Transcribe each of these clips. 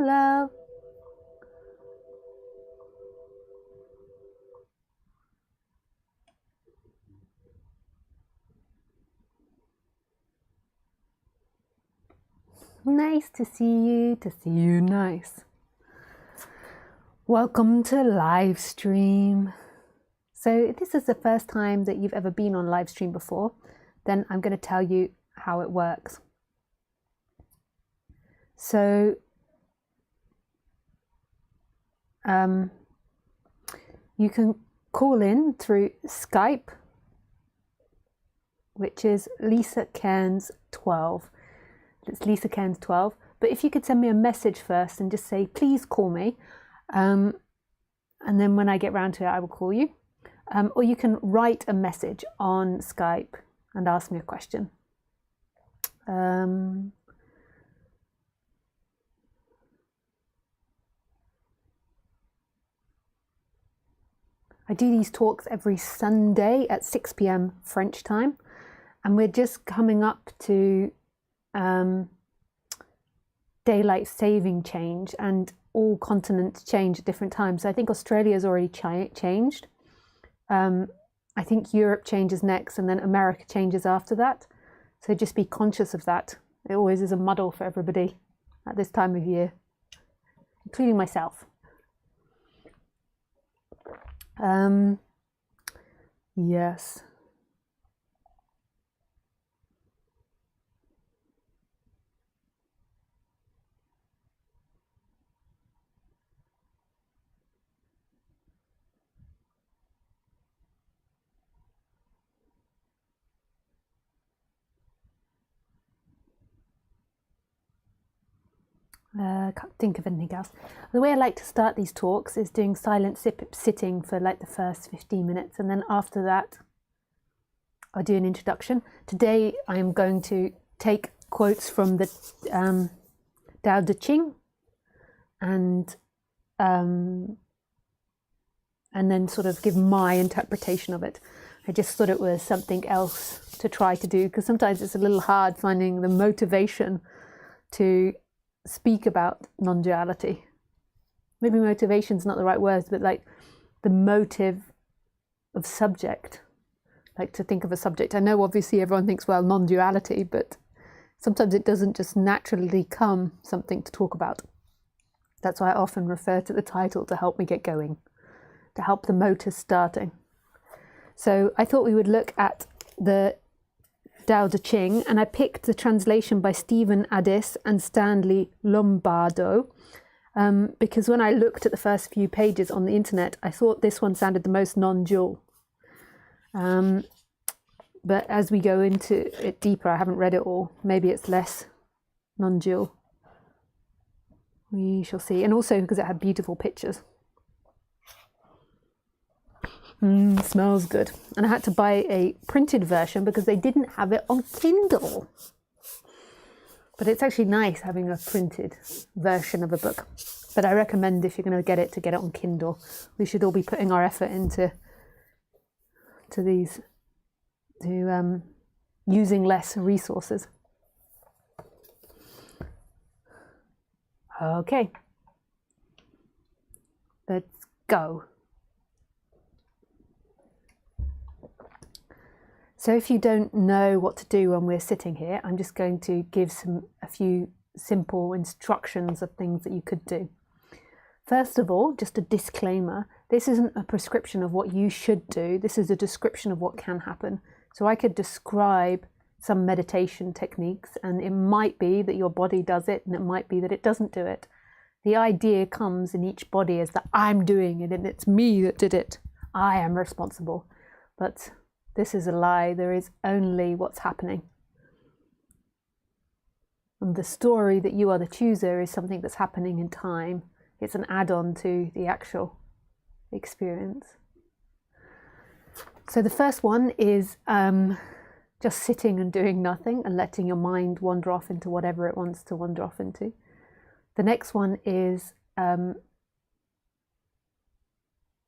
Hello. Nice to see you, nice. Welcome to live stream. So if this is the first time that you've ever been on live stream before, then I'm going to tell you how it works. So you can call in through Skype, which is Lisa Cairns 12. It's Lisa Cairns 12. But if you could send me a message first and just say, please call me. And then when I get round to it, I will call you. Or you can write a message on Skype and ask me a question. I do these talks every Sunday at 6 p.m. French time. And we're just coming up to daylight saving change, and all continents change at different times. So I think Australia's already changed. I think Europe changes next, and then America changes after that. So just be conscious of that. It always is a muddle for everybody at this time of year, including myself. Yes. Can't think of anything else. The way I like to start these talks is doing silent sitting for like the first 15 minutes, and then after that I'll do an introduction. Today I am going to take quotes from the Tao Te Ching and then sort of give my interpretation of it. I just thought it was something else to try to do, because sometimes it's a little hard finding the motivation to speak about non-duality. Maybe motivation is not the right word, but like the motive of subject, like to think of a subject. I know obviously everyone thinks, well, non-duality, but sometimes it doesn't just naturally come something to talk about. That's why I often refer to the title to help me get going, to help the motor starting. So I thought we would look at the Tao Te Ching, and I picked the translation by Stephen Addis and Stanley Lombardo, because when I looked at the first few pages on the internet, I thought this one sounded the most non-dual. But as we go into it deeper, I haven't read it all, maybe it's less non-dual. We shall see. And also because it had beautiful pictures. Smells good. And I had to buy a printed version because they didn't have it on Kindle. But it's actually nice having a printed version of a book. But I recommend, if you're going to get it on Kindle. We should all be putting our effort into using less resources. Okay. Let's go. So if you don't know what to do when we're sitting here, I'm just going to give a few simple instructions of things that you could do. First of all, just a disclaimer, this isn't a prescription of what you should do, this is a description of what can happen. So I could describe some meditation techniques, and it might be that your body does it, and it might be that it doesn't do it. The idea comes in each body is that I'm doing it, and it's me that did it. I am responsible. But this is a lie. There is only what's happening. And the story that you are the chooser is something that's happening in time. It's an add-on to the actual experience. So the first one is just sitting and doing nothing and letting your mind wander off into whatever it wants to wander off into. The next one is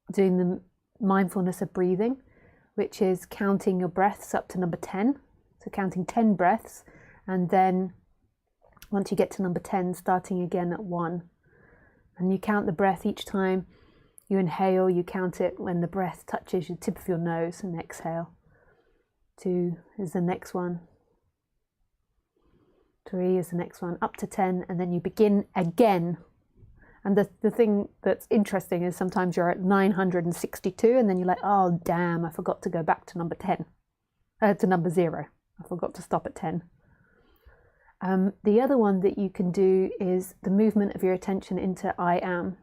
doing the mindfulness of breathing, which is counting your breaths up to number 10. So counting 10 breaths, and then once you get to number 10, starting again at 1. And you count the breath each time you inhale, you count it when the breath touches the tip of your nose, and exhale. 2 is the next one. 3 is the next one, up to 10, and then you begin again. And the thing that's interesting is sometimes you're at 962 and then you're like, oh damn, I forgot to go back to number 10, to number 0. I forgot to stop at 10. The other one that you can do is the movement of your attention into I am,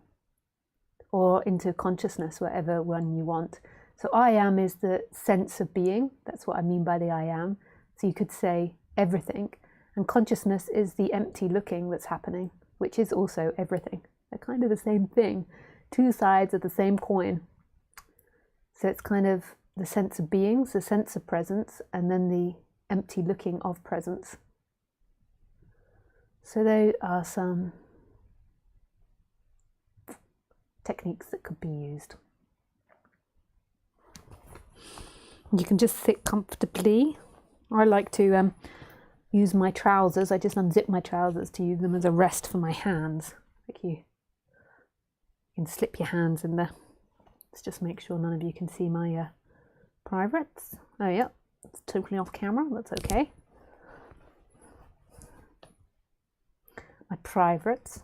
or into consciousness, whatever one you want. So I am is the sense of being. That's what I mean by the I am. So you could say everything. And consciousness is the empty looking that's happening, which is also everything. They're kind of the same thing, 2 sides of the same coin. So it's kind of the sense of beings, the sense of presence, and then the empty looking of presence. So there are some techniques that could be used. You can just sit comfortably. I like to use my trousers. I just unzip my trousers to use them as a rest for my hands. Like you can slip your hands in there. Let's just make sure none of you can see my privates. Oh yeah, it's totally off camera. That's okay. My privates.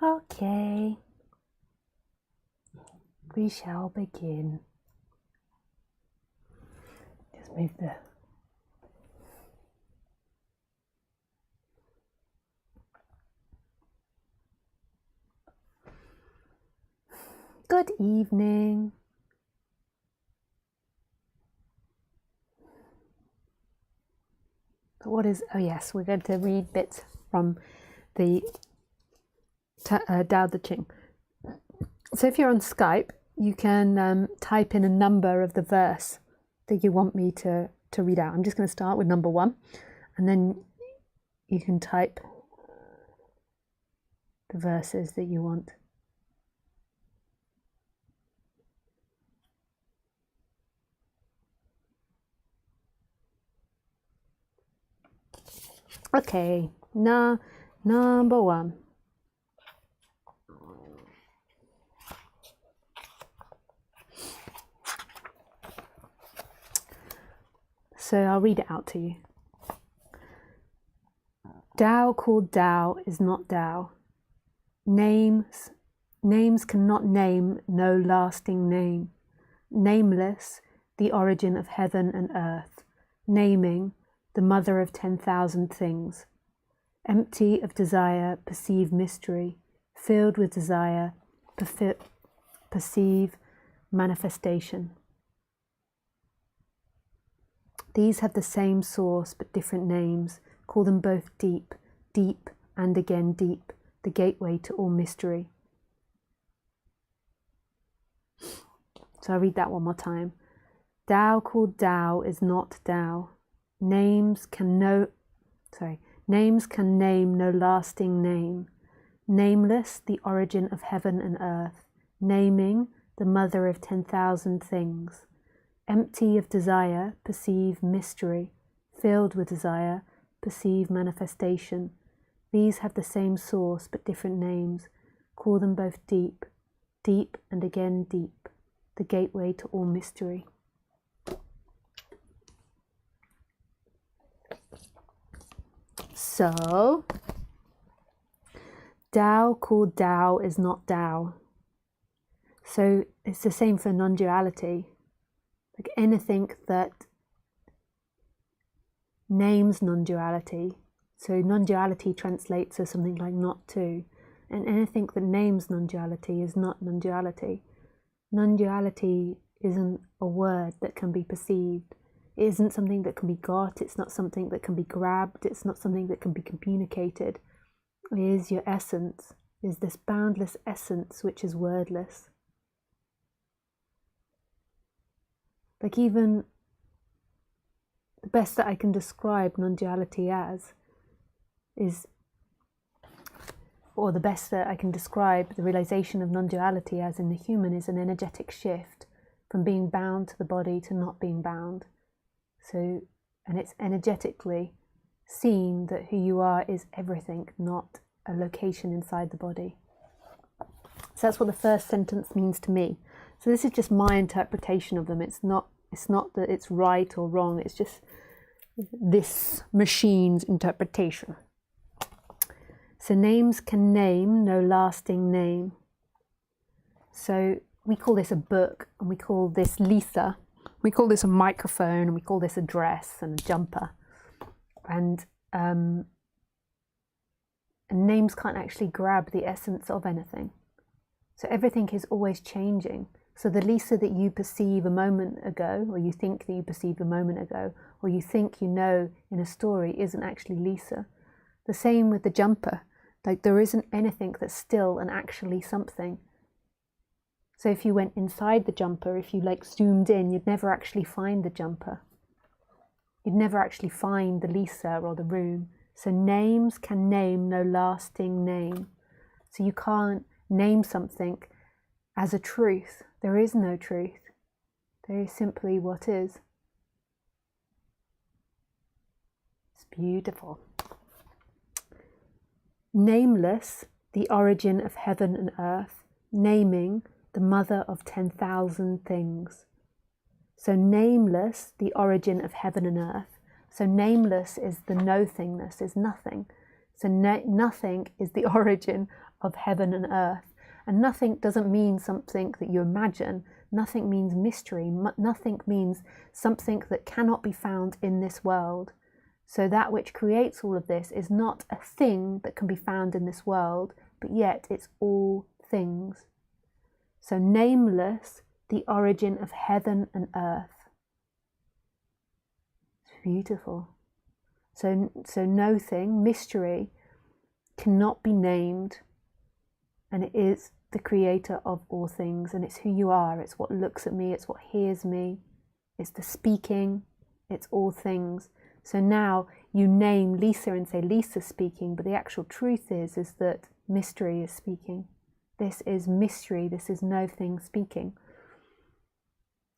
Okay, we shall begin. Just move the good evening. What is, oh yes, we're going to read bits from the Tao Te Ching. So if you're on Skype, you can type in a number of the verse that you want me to read out. I'm just going to start with number 1, and then you can type the verses that you want. Okay, number 1. So I'll read it out to you. Tao called Tao is not Tao. Names cannot name no lasting name. Nameless, the origin of heaven and earth. Naming, the mother of 10,000 things. Empty of desire, perceive mystery. Filled with desire, perceive manifestation. These have the same source but different names. Call them both deep, deep and again deep, the gateway to all mystery. So I'll read that one more time. Tao called Tao is not Tao. Names can name no lasting name. Nameless, the origin of heaven and earth. Naming, the mother of 10,000 things. Empty of desire, perceive mystery. Filled with desire, perceive manifestation. These have the same source but different names. Call them both deep, deep and again deep, the gateway to all mystery. So, Tao called Tao is not Tao. So it's the same for non-duality. Like anything that names non-duality, so non-duality translates as something like not to, and anything that names non-duality is not non-duality. Non-duality isn't a word that can be perceived. It isn't something that can be got. It's not something that can be grabbed. It's not something that can be communicated. It is your essence, is this boundless essence which is wordless. Like even the best that I can describe non-duality as is, or the best that I can describe the realization of non-duality as in the human is an energetic shift from being bound to the body to not being bound. So, and it's energetically seen that who you are is everything, not a location inside the body. So that's what the first sentence means to me. So this is just my interpretation of them. It's not that it's right or wrong. It's just this machine's interpretation. So names can name no lasting name. So we call this a book, and we call this Lisa. We call this a microphone, and we call this a dress and a jumper. And names can't actually grab the essence of anything. So everything is always changing. So the Lisa that you perceive a moment ago, or you think that you perceived a moment ago, or you think you know in a story isn't actually Lisa. The same with the jumper. Like there isn't anything that's still and actually something. So if you went inside the jumper, if you like zoomed in, you'd never actually find the jumper. You'd never actually find the Lisa or the room. So names can name no lasting name. So you can't name something as a truth. There is no truth. There is simply what is. It's beautiful. Nameless, the origin of heaven and earth. Naming, the mother of 10,000 things. So nameless, the origin of heaven and earth. So nameless is the no-thingness, is nothing. So nothing is the origin of heaven and earth. And nothing doesn't mean something that you imagine. Nothing means mystery. Nothing means something that cannot be found in this world. So that which creates all of this is not a thing that can be found in this world, but yet it's all things. So nameless, the origin of heaven and earth. It's beautiful. So no thing, mystery, cannot be named, and it is the creator of all things, and it's who you are. It's what looks at me, it's what hears me, it's the speaking, it's all things. So now you name Lisa and say Lisa's speaking, but the actual truth is that mystery is speaking. This is mystery, this is no thing speaking.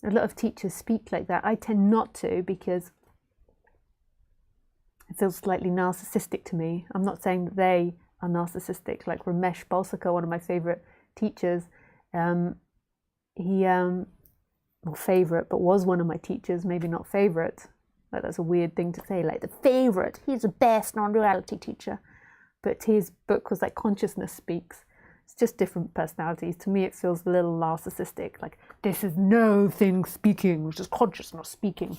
A lot of teachers speak like that. I tend not to, because it feels slightly narcissistic to me. I'm not saying that they are narcissistic, like Ramesh Balsakar, one of my favorite teachers. He, not favorite, but was one of my teachers, maybe not favorite. Like, that's a weird thing to say, like the favorite, he's the best non-duality teacher. But his book was like Consciousness Speaks. It's just different personalities. To me, it feels a little narcissistic, like this is no thing speaking, which is consciousness speaking.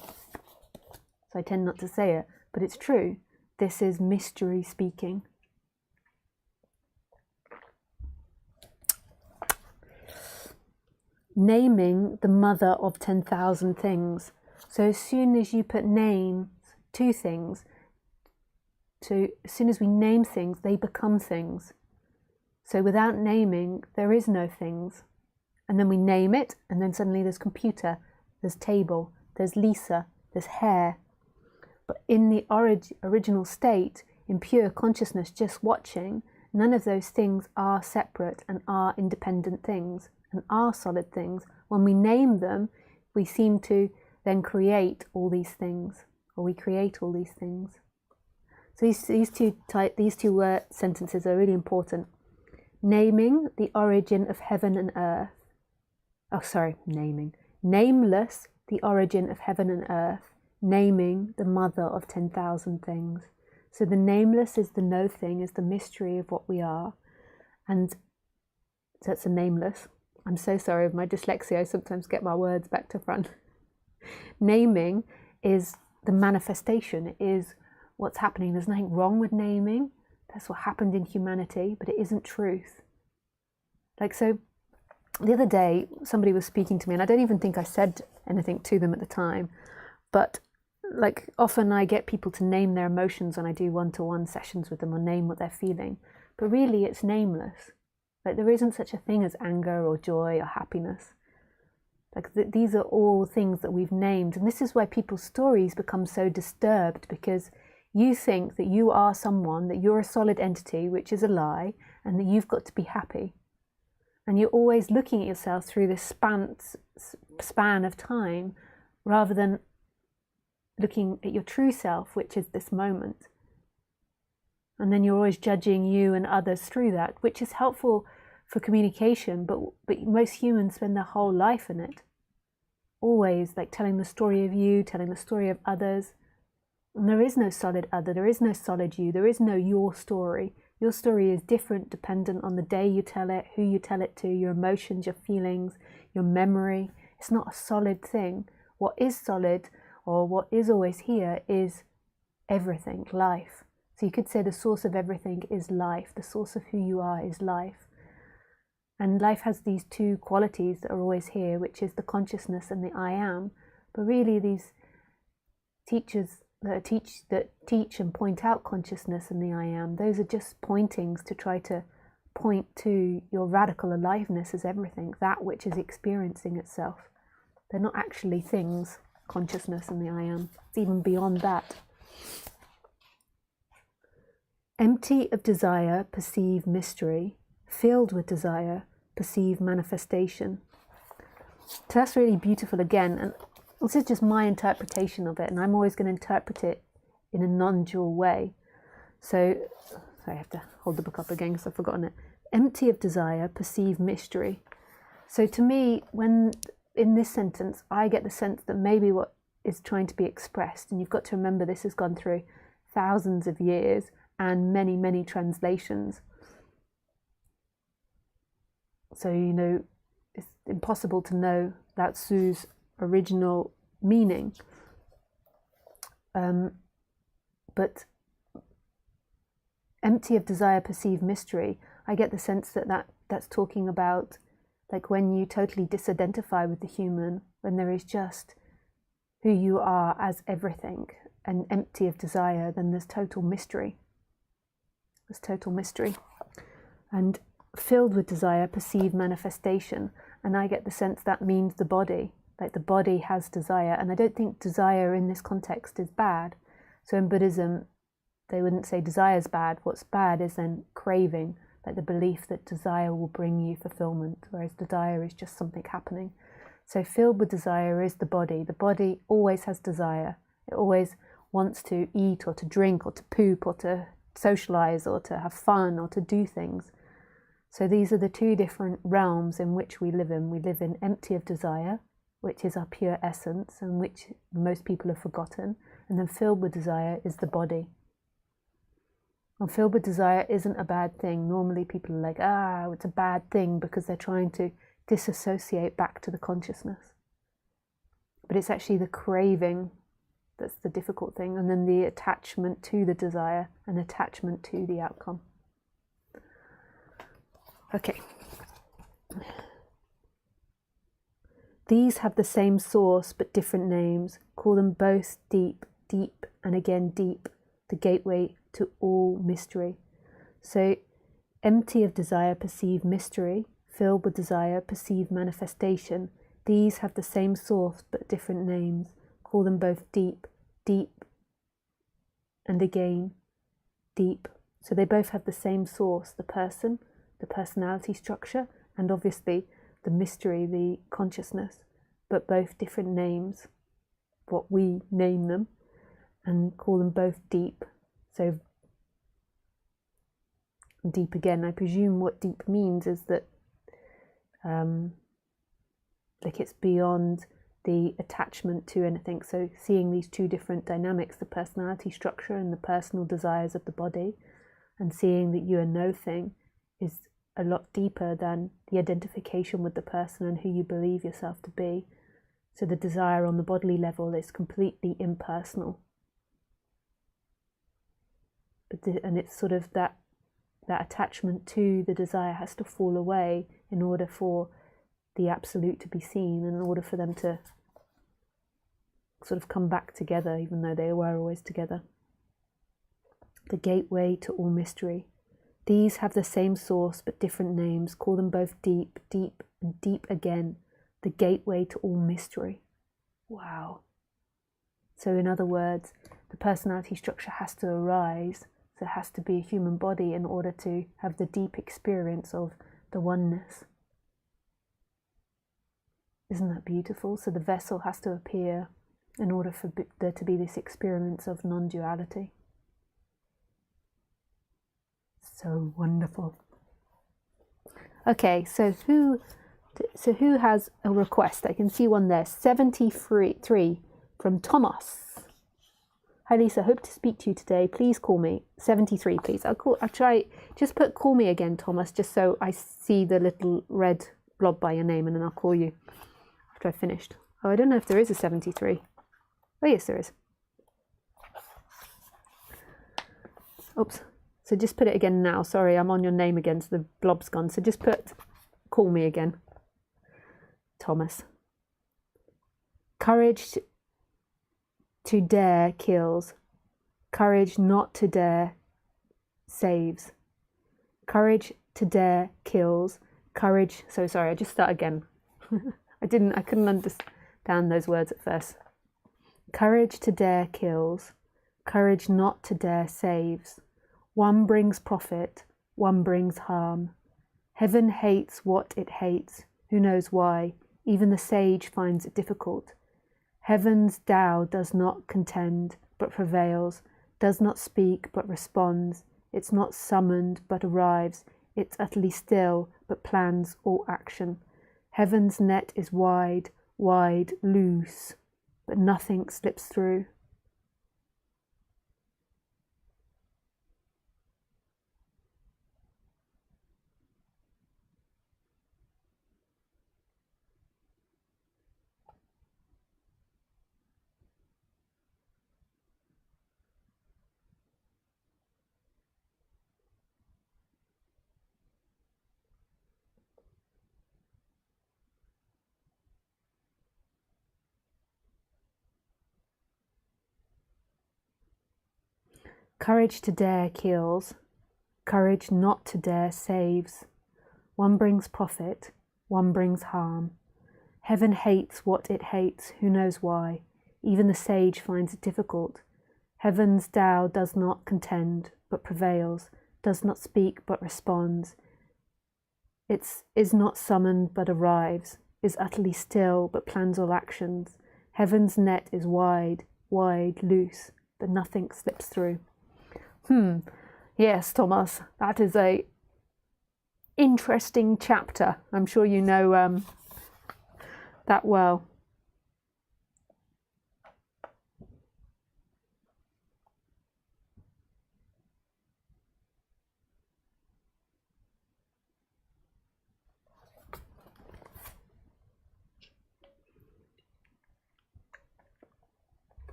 So I tend not to say it, but it's true. This is mystery speaking. Naming the mother of 10,000 things. So as soon as you put names to things, as soon as we name things, they become things. So without naming, there is no things. And then we name it, and then suddenly there's computer, there's table, there's Lisa, there's hair. But in the original state, in pure consciousness, just watching, none of those things are separate and are independent things and are solid things. When we name them, we seem to then create all these things, or we create all these things. So these two word sentences are really important. Naming the origin of heaven and earth. Nameless, the origin of heaven and earth. Naming the mother of 10,000 things. So the nameless is the no thing, is the mystery of what we are. And so that's a nameless. I'm so sorry with my dyslexia, I sometimes get my words back to front. Naming is the manifestation, it is what's happening. There's nothing wrong with naming. That's what happened in humanity, but it isn't truth. Like, so the other day, somebody was speaking to me, and I don't even think I said anything to them at the time, but like often I get people to name their emotions when I do one-to-one sessions with them, or name what they're feeling, but really it's nameless. Like, there isn't such a thing as anger or joy or happiness. Like, these are all things that we've named, and this is why people's stories become so disturbed, because you think that you are someone, that you're a solid entity, which is a lie, and that you've got to be happy. And you're always looking at yourself through this span of time, rather than looking at your true self, which is this moment. And then you're always judging you and others through that, which is helpful for communication, but most humans spend their whole life in it. Always like telling the story of you, telling the story of others. And there is no solid other, there is no solid you, there is no your story. Your story is different dependent on the day you tell it, who you tell it to, your emotions, your feelings, your memory. It's not a solid thing. What is solid, or what is always here, is everything, life. So you could say the source of everything is life. The source of who you are is life. And life has these two qualities that are always here, which is the consciousness and the I am. But really these teachers that teach and point out consciousness and the I am, those are just pointings to try to point to your radical aliveness as everything, that which is experiencing itself. They're not actually things, consciousness and the I am. It's even beyond that. Empty of desire, perceive mystery. Filled with desire, perceive manifestation. So that's really beautiful again, and this is just my interpretation of it, and I'm always going to interpret it in a non-dual way. So, sorry, I have to hold the book up again because I've forgotten it. Empty of desire, perceive mystery. So to me, when in this sentence, I get the sense that maybe what is trying to be expressed, and you've got to remember this has gone through thousands of years and many, many translations. So, it's impossible to know Lao Tzu's original meaning. But empty of desire, perceive mystery. I get the sense that's talking about like when you totally disidentify with the human, when there is just who you are as everything and empty of desire, then there's total mystery. There's total mystery. And filled with desire, perceive manifestation. And I get the sense that means the body, like the body has desire. And I don't think desire in this context is bad. So in Buddhism, they wouldn't say desire is bad. What's bad is then craving, like the belief that desire will bring you fulfillment, whereas desire is just something happening. So filled with desire is the body. The body always has desire. It always wants to eat or to drink or to poop or to socialize or to have fun or to do things. So these are the two different realms in which we live in. We live in empty of desire, which is our pure essence and which most people have forgotten. And then filled with desire is the body. And filled with desire isn't a bad thing. Normally people are like, it's a bad thing because they're trying to disassociate back to the consciousness. But it's actually the craving that's the difficult thing, and then the attachment to the desire and attachment to the outcome. Okay. These have the same source but different names. Call them both deep, deep, and again deep, the gateway to all mystery. So, empty of desire, perceive mystery. Filled with desire, perceive manifestation. These have the same source but different names. Call them both deep, deep, and again deep. So they both have the same source, the person, the personality structure, and obviously the mystery, the consciousness, but both different names, what we name them, and call them both deep. So deep again, I presume what deep means is that like it's beyond the attachment to anything. So seeing these two different dynamics, the personality structure and the personal desires of the body, and seeing that you are no thing is a lot deeper than the identification with the person and who you believe yourself to be. So the desire on the bodily level is completely impersonal. And it's sort of that attachment to the desire has to fall away in order for the absolute to be seen, and in order for them to sort of come back together, even though they were always together. The gateway to all mystery. These have the same source but different names. Call them both deep, deep, and deep again. The gateway to all mystery. Wow. So in other words, the personality structure has to arise. So it has to be a human body in order to have the deep experience of the oneness. Isn't that beautiful? So the vessel has to appear in order for there to be this experience of non-duality. So wonderful. Okay, so who has a request? I can see one there. 73 from Thomas. Hi Lisa, hope to speak to you today. Please call me. 73, please. I'll try. Just call me again, Thomas, just so I see the little red blob by your name, and then I'll call you after I've finished. Oh, I don't know if there is a 73. Oh yes, there is. Oops. So just put it again now. Sorry, I'm on your name again, so the blob's gone. So just call me again. Thomas. Courage to dare kills. Courage not to dare saves. Courage to dare kills. Courage, so sorry, I just start again. I couldn't understand those words at first. Courage to dare kills. Courage not to dare saves. One brings profit, one brings harm. Heaven hates what it hates, who knows why? Even the sage finds it difficult. Heaven's Tao does not contend, but prevails, does not speak, but responds. It's not summoned, but arrives. It's utterly still, but plans all action. Heaven's net is wide, wide, loose, but nothing slips through. Courage to dare kills, courage not to dare saves. One brings profit, one brings harm. Heaven hates what it hates, who knows why? Even the sage finds it difficult. Heaven's Tao does not contend, but prevails, does not speak, but responds. It is not summoned, but arrives, is utterly still, but plans all actions. Heaven's net is wide, wide, loose, but nothing slips through. Yes, Thomas, that is a interesting chapter. I'm sure you know that well.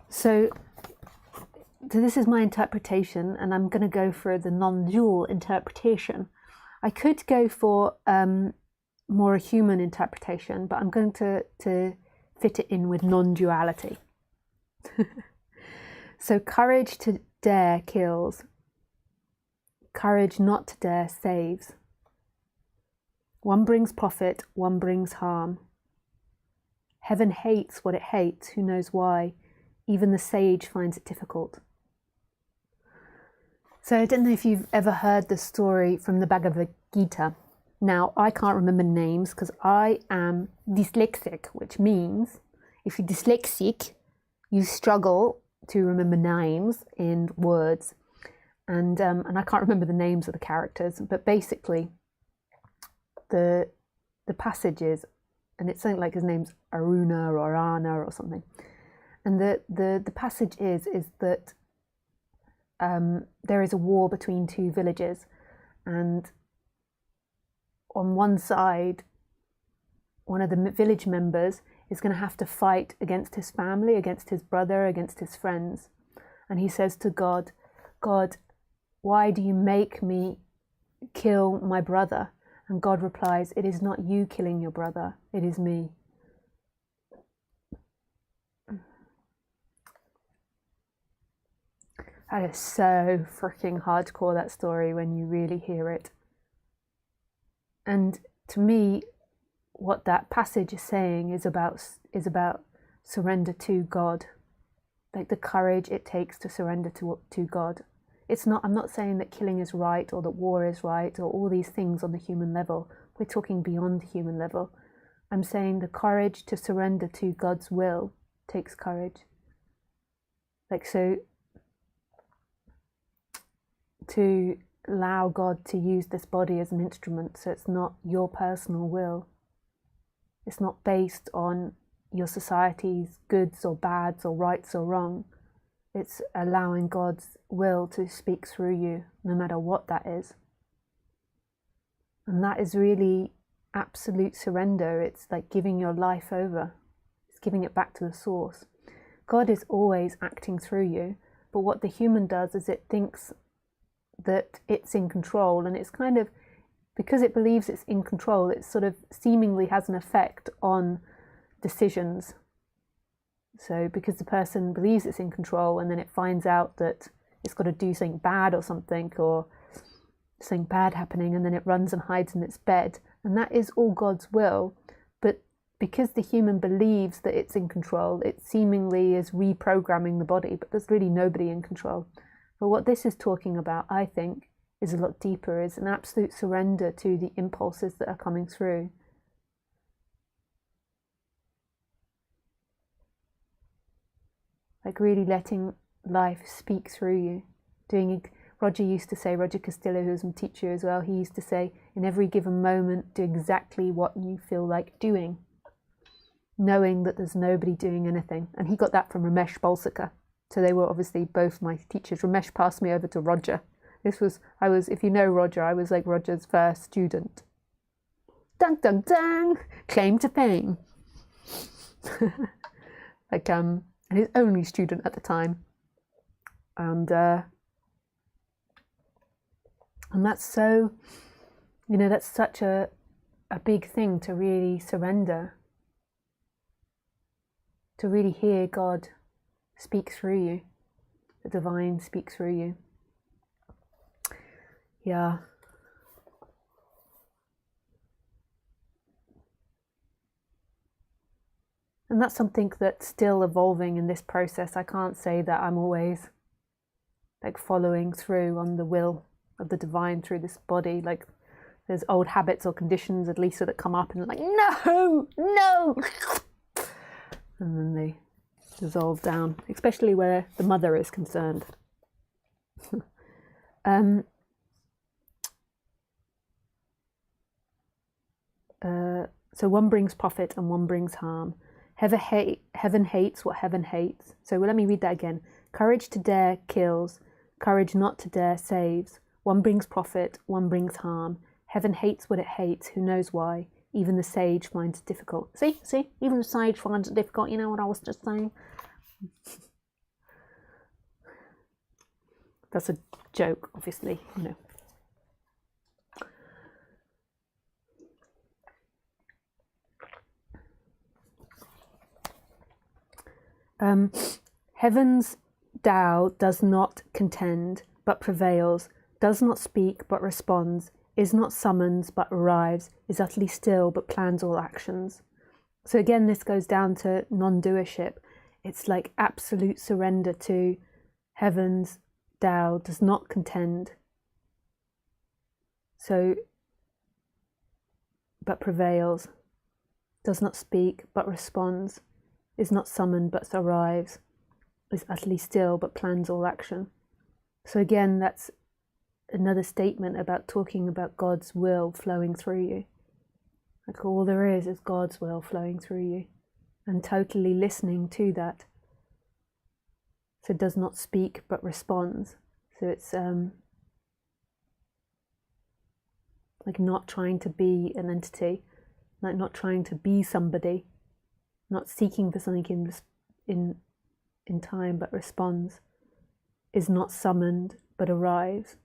So this is my interpretation, and I'm going to go for the non-dual interpretation. I could go for more a human interpretation, but I'm going to fit it in with non-duality. So courage to dare kills, courage not to dare saves. One brings profit, one brings harm. Heaven hates what it hates, who knows why? Even the sage finds it difficult. So I don't know if you've ever heard the story from the Bhagavad Gita. Now, I can't remember names because I am dyslexic, which means if you're dyslexic, you struggle to remember names in words. And I can't remember the names of the characters, but basically the passage is, and it's something like his name's Aruna or Arana or something. And the passage is that there is a war between two villages, and on one side, one of the village members is going to have to fight against his family, against his brother, against his friends. And he says to God, God, why do you make me kill my brother? And God replies, it is not you killing your brother, it is me. That is so freaking hardcore, that story, when you really hear it. And to me, what that passage is saying is about surrender to God, like the courage it takes to surrender to God. I'm not saying that killing is right or that war is right or all these things on the human level. We're talking beyond the human level. I'm saying the courage to surrender to God's will takes courage. So to allow God to use this body as an instrument, so it's not your personal will. It's not based on your society's goods or bads or rights or wrong. It's allowing God's will to speak through you, no matter what that is. And that is really absolute surrender. It's like giving your life over. It's giving it back to the source. God is always acting through you, but what the human does is it thinks that it's in control, and it's kind of, because it believes it's in control, it sort of seemingly has an effect on decisions. So because the person believes it's in control, and then it finds out that it's got to do something bad or something, or something bad happening, and then it runs and hides in its bed, and that is all God's will. But because the human believes that it's in control, it seemingly is reprogramming the body, but there's really nobody in control. But what this is talking about, I think, is a lot deeper, is an absolute surrender to the impulses that are coming through. Like really letting life speak through you. Roger Castillo, who was my teacher as well, he used to say, in every given moment, do exactly what you feel like doing, knowing that there's nobody doing anything. And he got that from Ramesh Balsekar. So they were obviously both my teachers. Ramesh passed me over to Roger, I was, if you know Roger, I was like Roger's first student. Dun dun dun, claim to fame. Like and his only student at the time. And that's so, that's such a big thing to really surrender, to really hear God speak through you, the divine speak through you. Yeah. And that's something that's still evolving in this process. I can't say that I'm always like following through on the will of the divine through this body. Like there's old habits or conditions at least that come up and like, no, and then they dissolve down, especially where the mother is concerned. So one brings profit and one brings harm. Heaven hates what heaven hates. So let me read that again. Courage to dare kills. Courage not to dare saves. One brings profit, one brings harm. Heaven hates what it hates. Who knows why? Even the sage finds it difficult. See? Even the sage finds it difficult. You know what I was just saying? That's a joke, obviously, Heaven's Tao does not contend, but prevails, does not speak, but responds, is not summoned, but arrives, is utterly still, but plans all actions. So again, this goes down to non-doership. It's like absolute surrender to heaven's Tao does not contend, but prevails, does not speak, but responds, is not summoned, but arrives, is utterly still, but plans all action. So again, that's another statement about talking about God's will flowing through you. Like all there is God's will flowing through you, and totally listening to that. So it does not speak, but responds. So it's like not trying to be an entity, like not trying to be somebody, not seeking for something in time, but responds, is not summoned, but arrives.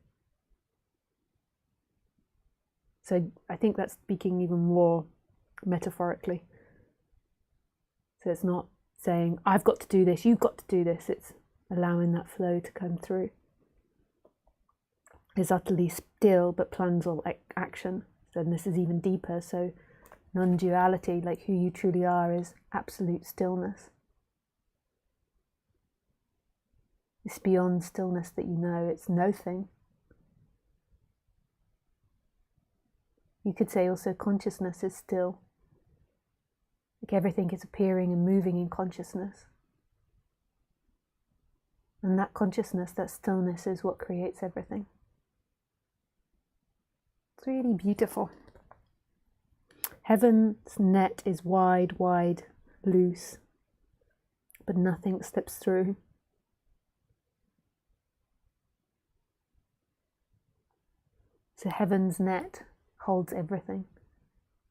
So I think that's speaking even more metaphorically. So it's not saying, I've got to do this, you've got to do this. It's allowing that flow to come through. Is utterly still, but plans all action. So this is even deeper. So non-duality, like who you truly are, is absolute stillness. It's beyond stillness that you know, it's nothing. You could say also consciousness is still. Like everything is appearing and moving in consciousness. And that consciousness, that stillness is what creates everything. It's really beautiful. Heaven's net is wide, loose, but nothing slips through. So heaven's net holds everything.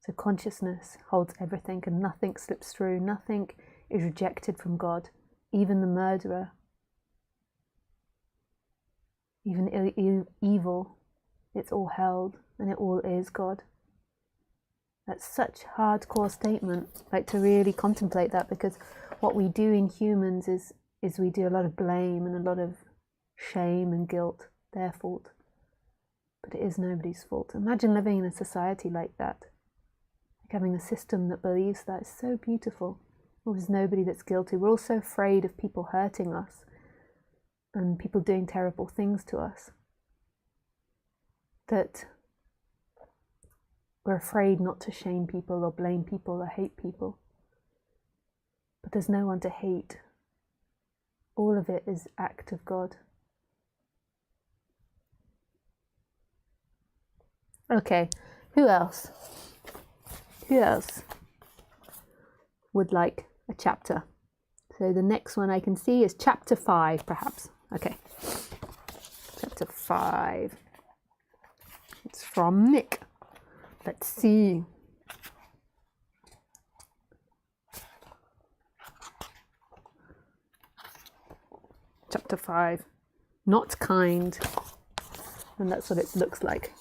So consciousness holds everything and nothing slips through. Nothing is rejected from God. Even the murderer, even evil, it's all held and it all is God. That's such a hardcore statement, like to really contemplate that, because what we do in humans is we do a lot of blame and a lot of shame and guilt, their fault. But it is nobody's fault. Imagine living in a society like that, like having a system that believes that. It's so beautiful. There's nobody that's guilty. We're all so afraid of people hurting us and people doing terrible things to us that we're afraid not to shame people or blame people or hate people. But there's no one to hate. All of it is act of God. Okay, who else? Who else would like a chapter? So the next one I can see is chapter 5, perhaps. Okay, chapter 5. 5. It's from Nick. Let's see. Chapter 5. Not kind. And that's what it looks like.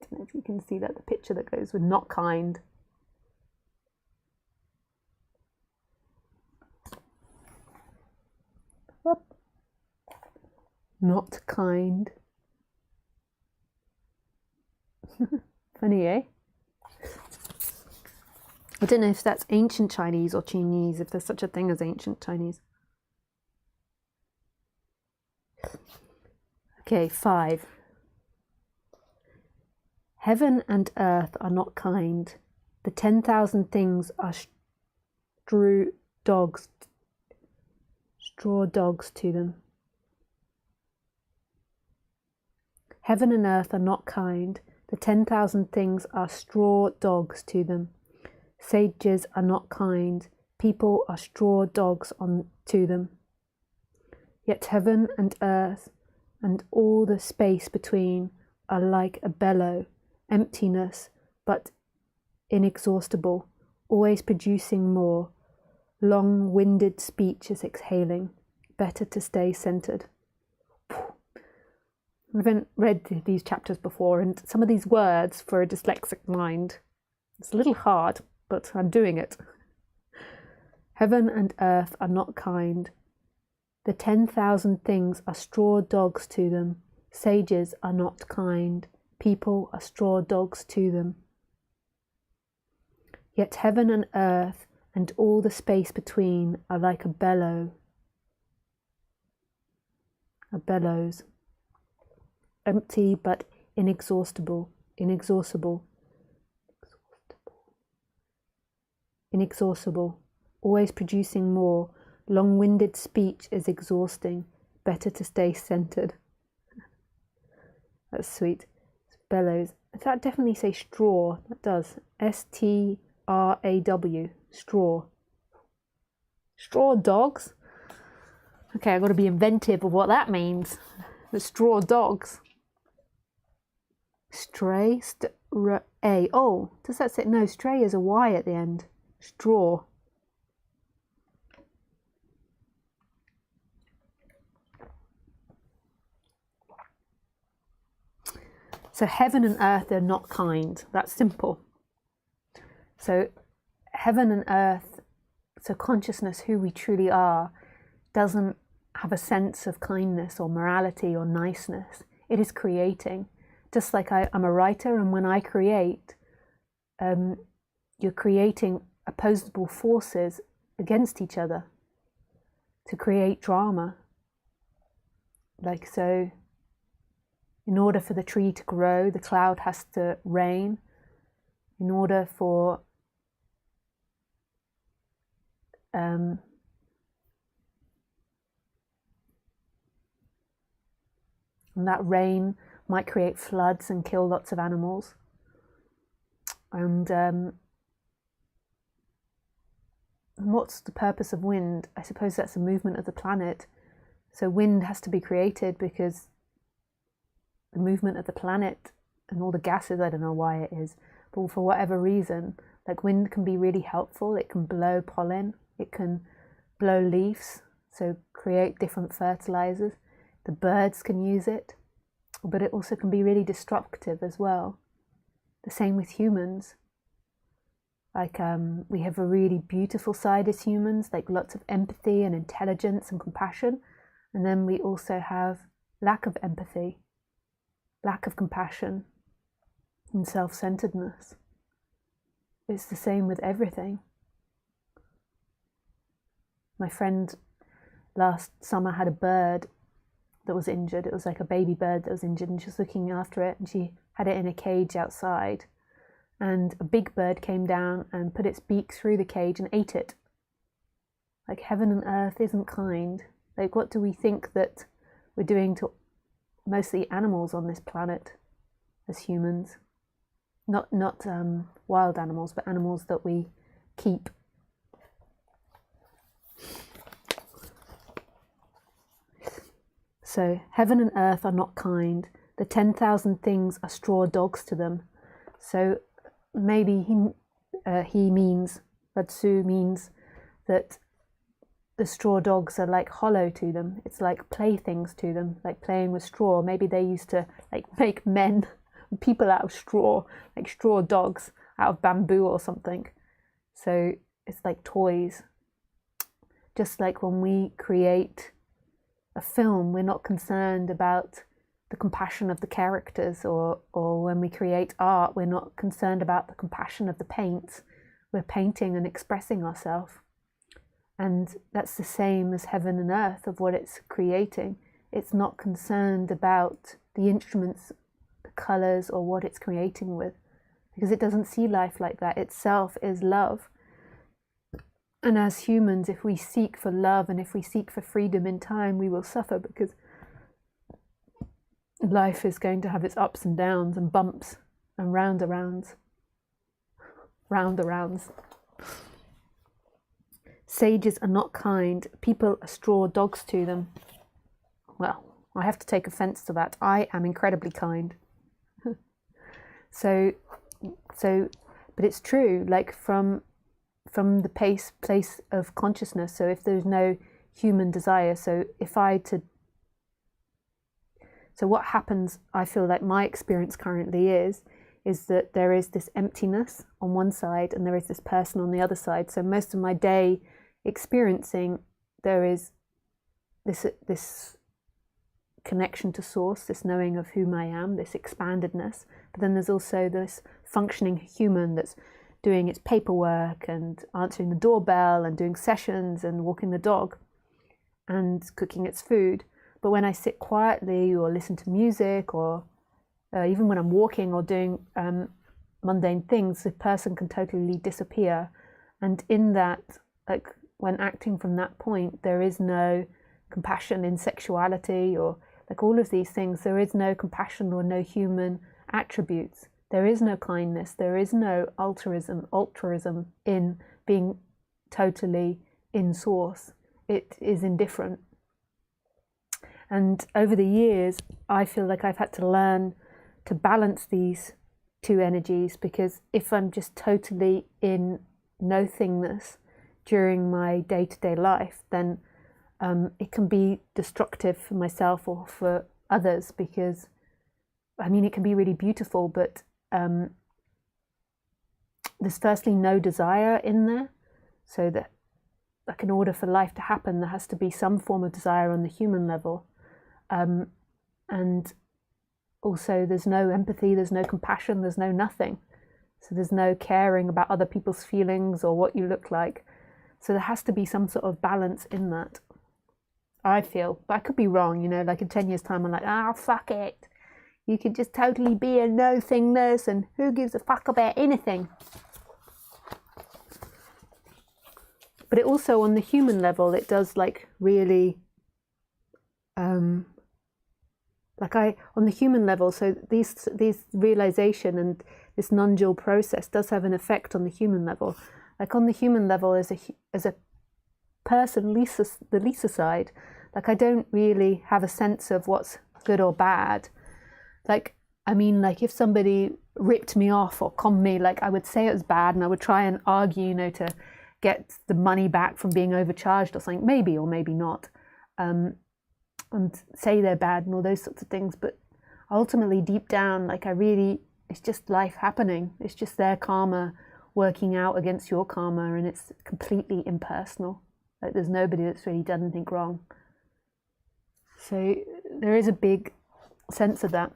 I don't know if you can see that, the picture that goes with not kind. Whoop. Not kind. Funny, eh? I don't know if that's ancient Chinese or Chinese, if there's such a thing as ancient Chinese. Okay, 5. Heaven and earth are not kind. The 10,000 things are straw dogs to them. Heaven and earth are not kind. The 10,000 things are straw dogs to them. Sages are not kind. People are straw dogs to them. Yet heaven and earth and all the space between are like a bellow, emptiness but inexhaustible, always producing more. Long-winded speech is exhaling. Better to stay centered. I haven't read these chapters before, and some of these words for a dyslexic mind, it's a little hard, but I'm doing it. Heaven and earth are not kind. The 10,000 things are straw dogs to them. Sages are not kind. People are straw dogs to them. Yet heaven and earth and all the space between are like a bellows, empty but inexhaustible, always producing more. Long-winded speech is exhausting. Better to stay centered. That's sweet. It's bellows. Does that definitely say straw? That does. S-T-R-A-W. Straw. Straw dogs? Okay, I've got to be inventive of what that means. The straw dogs. Stray. A. Oh, does that say? No, stray is a Y at the end. Straw. So heaven and earth are not kind. That's simple. So heaven and earth, so consciousness, who we truly are, doesn't have a sense of kindness or morality or niceness. It is creating. Just like I'm a writer, and when I create, you're creating opposable forces against each other to create drama. Like so, in order for the tree to grow, the cloud has to rain. In order for and that rain might create floods and kill lots of animals. And what's the purpose of wind? I suppose that's the movement of the planet. So wind has to be created because the movement of the planet and all the gases, I don't know why it is, but for whatever reason, like wind can be really helpful. It can blow pollen, it can blow leaves, so create different fertilizers. The birds can use it, but it also can be really destructive as well. The same with humans. Like we have a really beautiful side as humans, like lots of empathy and intelligence and compassion. And then we also have lack of empathy, lack of compassion and self-centeredness. It's the same with everything. My friend last summer had a bird that was injured. It was like a baby bird that was injured, and she was looking after it, and she had it in a cage outside, and a big bird came down and put its beak through the cage and ate it. Like heaven and earth isn't kind. Like what do we think that we're doing to mostly animals on this planet as humans? Not wild animals, but animals that we keep. So heaven and earth are not kind. The 10,000 things are straw dogs to them. So maybe he means, Ratsu means that the straw dogs are like hollow to them. It's like playthings to them, like playing with straw. Maybe they used to like make men, people out of straw, like straw dogs out of bamboo or something. So it's like toys. Just like when we create a film, we're not concerned about the compassion of the characters, or when we create art, we're not concerned about the compassion of the paints. We're painting and expressing ourselves. And that's the same as heaven and earth, of what it's creating. It's not concerned about the instruments, the colors, or what it's creating with, because it doesn't see life like that. Itself is love. And as humans, if we seek for love and if we seek for freedom in time, we will suffer, because life is going to have its ups and downs and bumps and roundarounds. Sages are not kind. People are straw dogs to them. Well, I have to take offense to that. I am incredibly kind. So, but it's true, like from the place of consciousness. So if there's no human desire, so what happens, I feel like my experience currently is that there is this emptiness on one side and there is this person on the other side. So most of my day experiencing, there is this connection to source, this knowing of whom I am, this expandedness. But then there's also this functioning human that's doing its paperwork and answering the doorbell and doing sessions and walking the dog and cooking its food. But when I sit quietly or listen to music, or even when I'm walking or doing mundane things, the person can totally disappear. And in that, like when acting from that point, there is no compassion in sexuality, or like all of these things. There is no compassion or no human attributes. There is no kindness. There is no altruism in being totally in source. It is indifferent. And over the years, I feel like I've had to learn to balance these two energies, because if I'm just totally in no-thingness during my day-to-day life, then it can be destructive for myself or for others, because, I mean, it can be really beautiful, but there's firstly no desire in there, so that like in order for life to happen, there has to be some form of desire on the human level. And also there's no empathy, there's no compassion, there's no nothing. So there's no caring about other people's feelings or what you look like. So there has to be some sort of balance in that, I feel. But I could be wrong, you know, like in 10 years time I'm like, fuck it. You could just totally be a no-thingness and who gives a fuck about anything. But it also, on the human level, it does like really on the human level, so these realization and this non-dual process does have an effect on the human level. Like on the human level, as a person, the Lisa side, like I don't really have a sense of what's good or bad. Like, I mean, like if somebody ripped me off or conned me, like I would say it was bad and I would try and argue, you know, to get the money back from being overcharged or something, maybe or maybe not. And say they're bad and all those sorts of things, but ultimately deep down, like it's just life happening. It's just their karma working out against your karma, and it's completely impersonal. Like there's nobody that's really done anything wrong. So there is a big sense of that,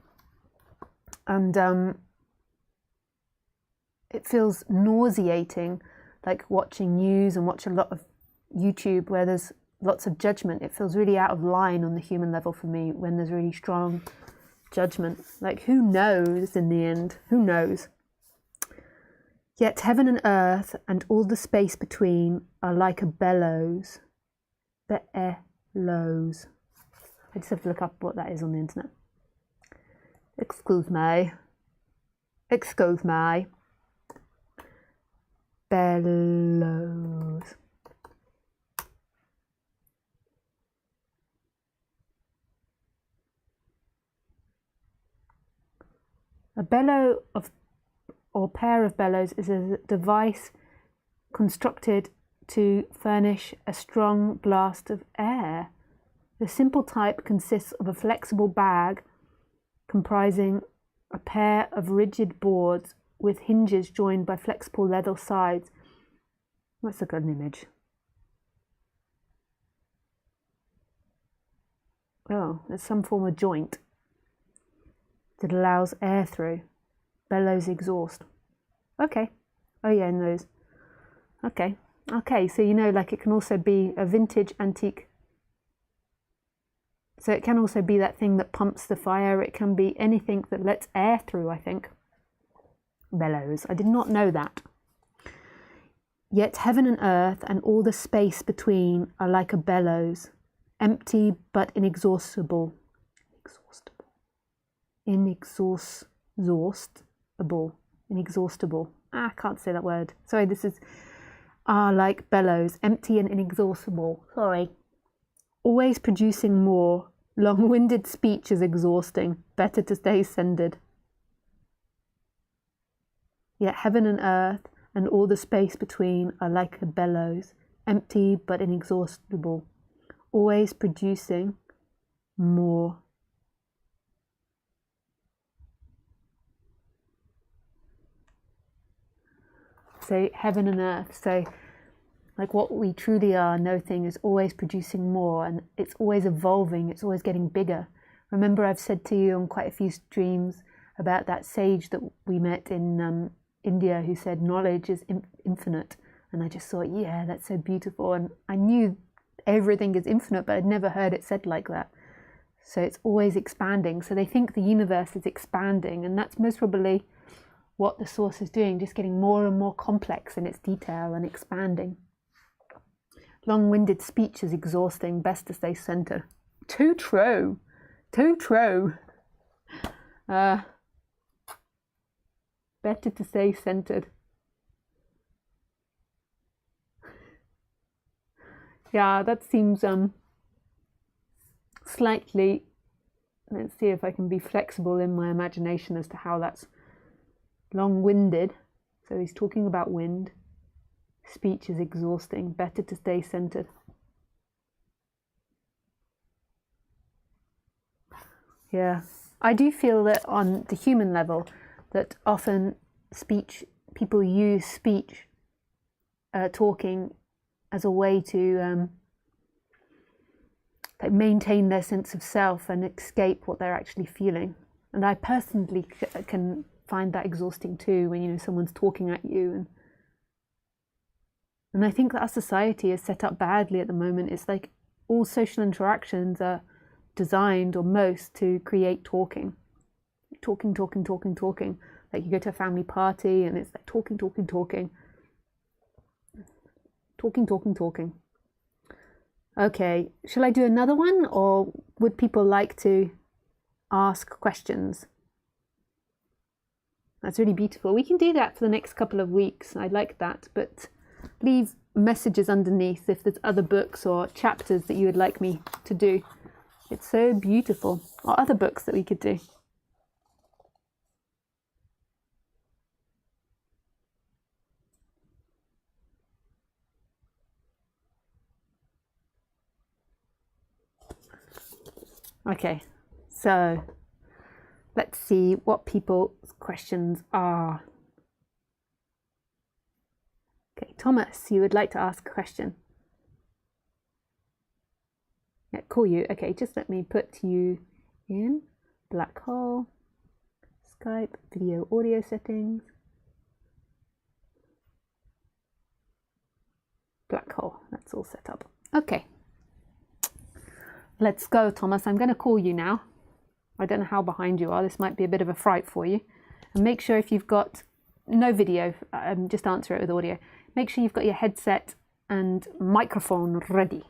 and it feels nauseating, like watching news and watch a lot of YouTube where there's lots of judgment. It feels really out of line on the human level for me when there's really strong judgment. Like who knows in the end? Who knows? Yet heaven and earth and all the space between are like a bellows. Bellows. I just have to look up what that is on the internet. Excuse me. Bellows. A bellow or pair of bellows is a device constructed to furnish a strong blast of air. The simple type consists of a flexible bag comprising a pair of rigid boards with hinges joined by flexible leather sides. Let's look at an image. Oh, there's some form of joint that allows air through. Bellows exhaust. Okay. Oh yeah, and those. Okay. Okay, so you know, like it can also be a vintage antique. So it can also be that thing that pumps the fire. It can be anything that lets air through, I think. Bellows. I did not know that. Yet heaven and earth and all the space between are like a bellows, empty but inexhaustible. Inexhaustible. I can't say that word. Sorry, this is are like bellows, empty and inexhaustible. Sorry. Always producing more. Long-winded speech is exhausting. Better to stay centered. Yet heaven and earth and all the space between are like a bellows, empty but inexhaustible. Always producing more. So heaven and earth. So like what we truly are, no thing is always producing more, and it's always evolving, it's always getting bigger. Remember, I've said to you on quite a few streams about that sage that we met in India who said knowledge is infinite. And I just thought, yeah, that's so beautiful. And I knew everything is infinite, but I'd never heard it said like that. So it's always expanding. So they think the universe is expanding, and that's most probably what the source is doing, just getting more and more complex in its detail and expanding. Long-winded speech is exhausting, best to stay centered. Too true. Too true. Better to stay centered. Yeah, that seems slightly, let's see if I can be flexible in my imagination as to how that's long-winded. So he's talking about wind. Speech is exhausting. Better to stay centered. Yeah, I do feel that on the human level, that often people use speech, talking, as a way to maintain their sense of self and escape what they're actually feeling. And I personally can find that exhausting too, when someone's talking at you. And I think that our society is set up badly at the moment. It's like all social interactions are designed, or most, to create talking. Talking. Like you go to a family party and it's like talking. Talking. Okay, shall I do another one, or would people like to ask questions? That's really beautiful. We can do that for the next couple of weeks. I like that, but leave messages underneath if there's other books or chapters that you would like me to do. It's so beautiful. Or other books that we could do. Okay, so let's see what people's questions are. Okay, Thomas, you would like to ask a question? Yeah, call you. Okay, just let me put you in black hole, Skype, video, audio settings, black hole. That's all set up. Okay. Let's go, Thomas. I'm going to call you now. I don't know how behind you are. This might be a bit of a fright for you. And make sure if you've got no video, just answer it with audio. Make sure you've got your headset and microphone ready.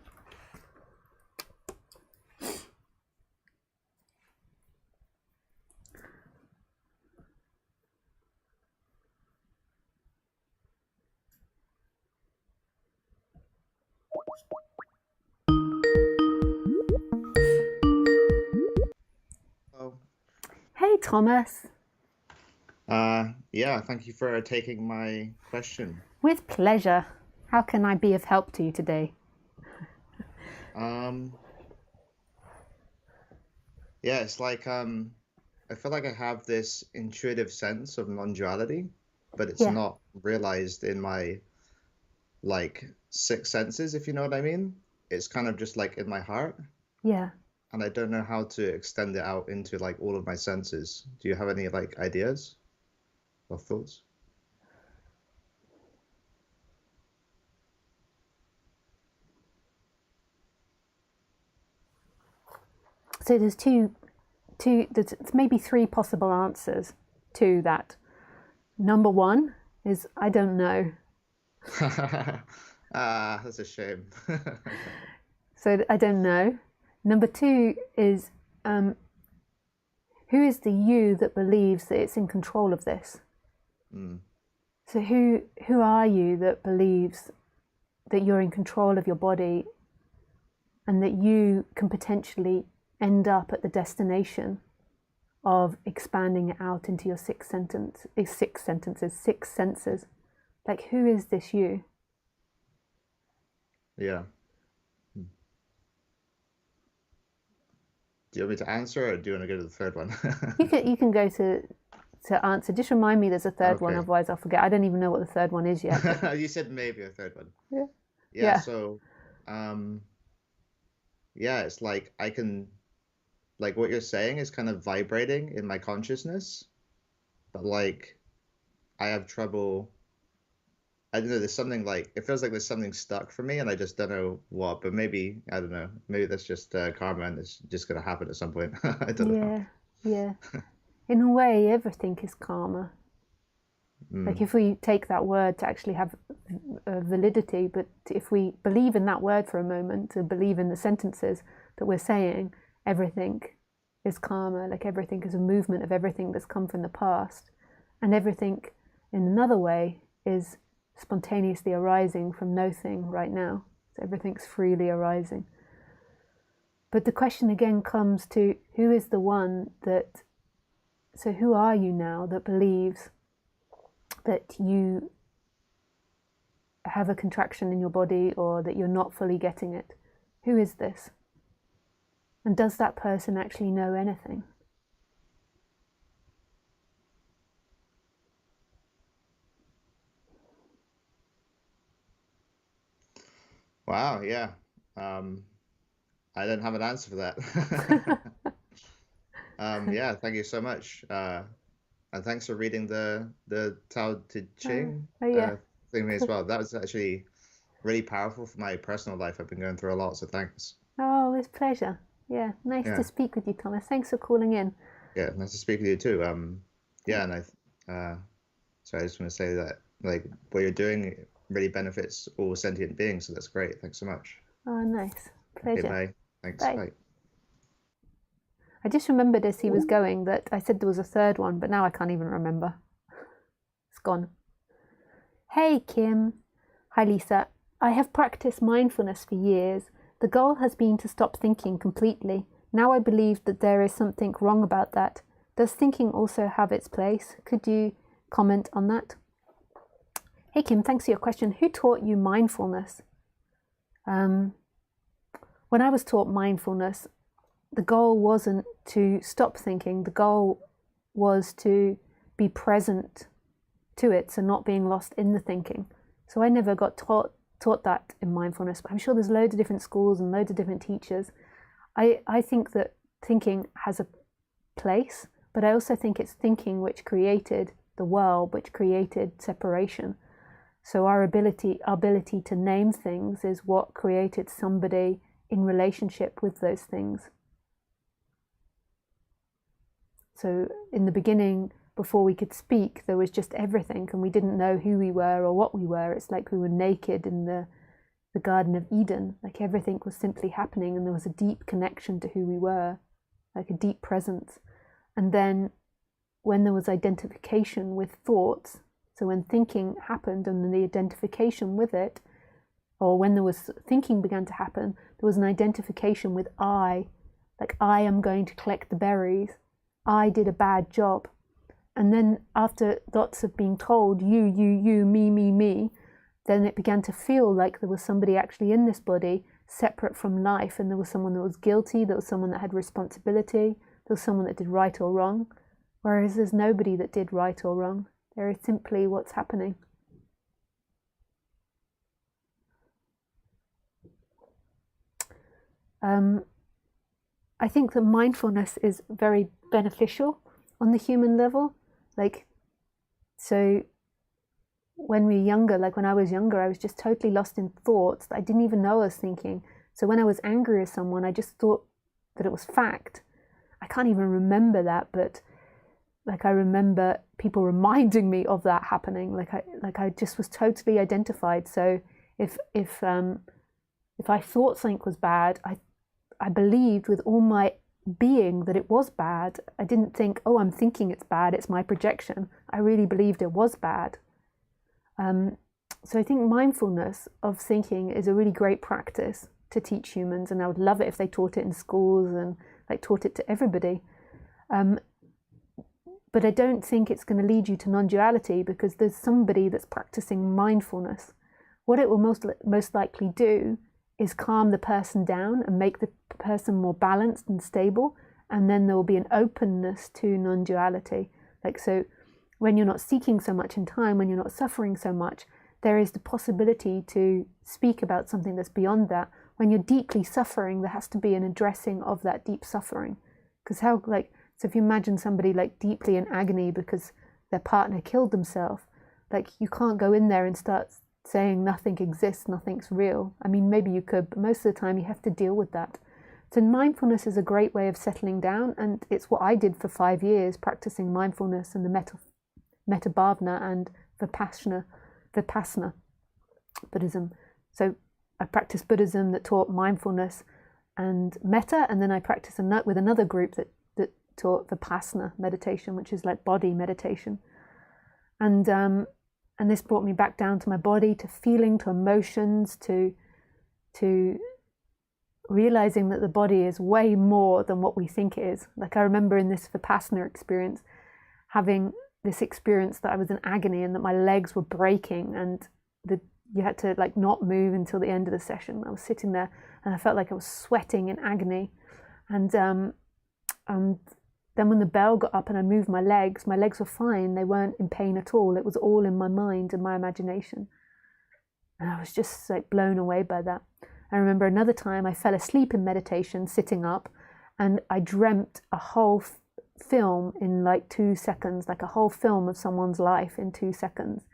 Hey, Thomas. Yeah, thank you for taking my question. With pleasure. How can I be of help to you today? Um, yeah, it's like I feel like I have this intuitive sense of non-duality, but it's Yeah, not realized in my like six senses, if you know what I mean. It's kind of just like in my heart, yeah. and I don't know how to extend it out into like all of my senses. Do you have any like ideas or thoughts? So there's there's maybe three possible answers to that. Number one is I don't know. That's a shame. So I don't know. Number two is um, who is the you that believes that it's in control of this? Mm, So who are you that believes that you're in control of your body and that you can potentially end up at the destination of expanding it out into your six senses? Like, who is this you? yeah. Do you want me to answer or do you want to go to the third one? You can go to answer. Just remind me there's a third one, Okay. otherwise I'll forget. I don't even know what the third one is yet. But You said maybe a third one. yeah, Yeah, yeah, so um yeah, it's like I can like what you're saying is kind of vibrating in my consciousness, but like I have trouble. I don't know, there's something like it feels like there's something stuck for me and I just don't know what, but maybe I don't know. Maybe that's just karma and it's just gonna happen at some point. I don't know. yeah, yeah. In a way, everything is karma. Like, Mm, if we take that word to actually have validity, but if we believe in that word for a moment, to believe in the sentences that we're saying, everything is karma. Like, everything is a movement of everything that's come from the past, and everything in another way is spontaneously arising from nothing right now. So everything's freely arising. But the question again comes to who is the one that, so who are you now that believes that you have a contraction in your body or that you're not fully getting it? Who is this? And does that person actually know anything? wow, yeah. Um, I don't have an answer for that. Yeah, thank you so much. And thanks for reading the Tao Te Ching Oh, yeah. thing as well. That was actually really powerful for my personal life. I've been going through a lot, so thanks. Oh, it's a pleasure. Yeah, nice to Yeah, speak with you, Thomas. Thanks for calling in. yeah, nice to speak with you too. Yeah, and so I just want to say that like what you're doing really benefits all sentient beings, so that's great. Thanks so much. Oh, nice. Okay, Pleasure. bye. Thanks. Bye. Bye. I just remembered as he was going that I said there was a third one, but now I can't even remember. It's gone. Hey, Kim. Hi, Lisa. I have practiced mindfulness for years. The goal has been to stop thinking completely. Now I believe that there is something wrong about that. Does thinking also have its place? Could you comment on that? Hey, Kim, thanks for your question. Who taught you mindfulness? Um, when I was taught mindfulness, the goal wasn't to stop thinking. The goal was to be present to it, so not being lost in the thinking. So I never got taught that in mindfulness, but I'm sure there's loads of different schools and loads of different teachers. I think that thinking has a place, but I also think it's thinking which created the world, which created separation. So our ability to name things is what created somebody in relationship with those things. So in the beginning, before we could speak, there was just everything, and we didn't know who we were or what we were. It's like we were naked in the Garden of Eden. Like, everything was simply happening, and there was a deep connection to who we were, like a deep presence. And then when there was identification with thoughts, so when thinking happened and then the identification with it, or when there was thinking began to happen, there was an identification with I, like I am going to collect the berries. I did a bad job. And then after lots of being told, you, me, then it began to feel like there was somebody actually in this body separate from life, and there was someone that was guilty, there was someone that had responsibility, there was someone that did right or wrong, whereas there's nobody that did right or wrong. There is simply what's happening. I think that mindfulness is very beneficial on the human level. Like, so when we're younger, like when I was younger, I was just totally lost in thoughts that I didn't even know I was thinking. So when I was angry at someone, I just thought that it was fact. I can't even remember that, but like I remember people reminding me of that happening. Like I just was totally identified. So if I thought something was bad, I believed with all my being that it was bad. I didn't think, oh, I'm thinking it's bad, it's my projection. I really believed it was bad. So I think mindfulness of thinking is a really great practice to teach humans, and I would love it if they taught it in schools and like taught it to everybody. But I don't think it's going to lead you to non-duality, because there's somebody that's practicing mindfulness. What it will most likely do is calm the person down and make the person more balanced and stable, and then there will be an openness to non-duality. Like, so when you're not seeking so much in time, when you're not suffering so much, there is the possibility to speak about something that's beyond that. When you're deeply suffering, there has to be an addressing of that deep suffering. Because how, like, so if you imagine somebody like deeply in agony because their partner killed themselves, like you can't go in there and start saying nothing exists, nothing's real. I mean, maybe you could, but most of the time you have to deal with that. So mindfulness is a great way of settling down, and it's what I did for 5 years, practicing mindfulness and the Metabhavana and Vipassana Buddhism. So I practiced Buddhism that taught mindfulness and metta, and then I practiced with another group that taught Vipassana meditation, which is like body meditation. And this brought me back down to my body, to feeling, to emotions, to realizing that the body is way more than what we think it is. Like I remember in this Vipassana experience, having this experience that I was in agony and that my legs were breaking, and you had to like not move until the end of the session. I was sitting there and I felt like I was sweating in agony. And then when the bell got up and I moved my legs were fine. They weren't in pain at all. It was all in my mind and my imagination. And I was just like blown away by that. I remember another time I fell asleep in meditation, sitting up, and I dreamt a whole film in like 2 seconds, like a whole film of someone's life in 2 seconds.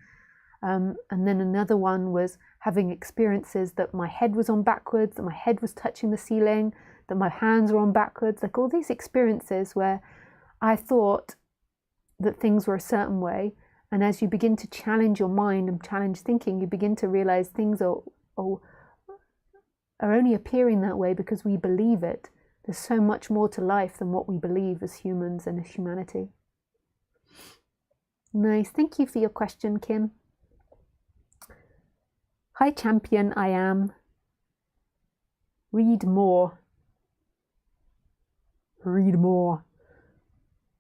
And then another one was having experiences that my head was on backwards, that my head was touching the ceiling, that my hands were on backwards, like all these experiences where I thought that things were a certain way. And as you begin to challenge your mind and challenge thinking, you begin to realize things are only appearing that way because we believe it. There's so much more to life than what we believe as humans and as humanity. Nice. Thank you for your question, Kim. Hi, champion, I am. Read more. Read more.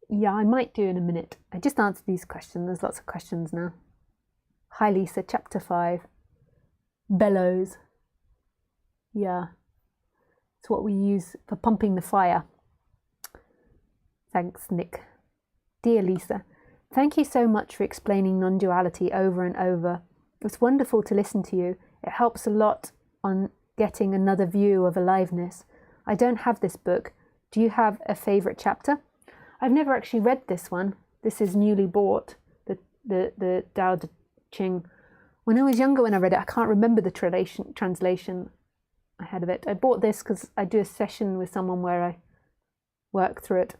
Yeah, I might do in a minute. I just answered these questions. There's lots of questions now. Hi, Lisa, chapter 5. Bellows. Yeah. It's what we use for pumping the fire. Thanks, Nick. Dear Lisa, thank you so much for explaining non-duality over and over. It's wonderful to listen to you. It helps a lot on getting another view of aliveness. I don't have this book. Do you have a favorite chapter? I've never actually read this one. This is newly bought, the Tao Te Ching. When I was younger, when I read it, I can't remember the translation I had of it. I bought this because I do a session with someone where I work through it.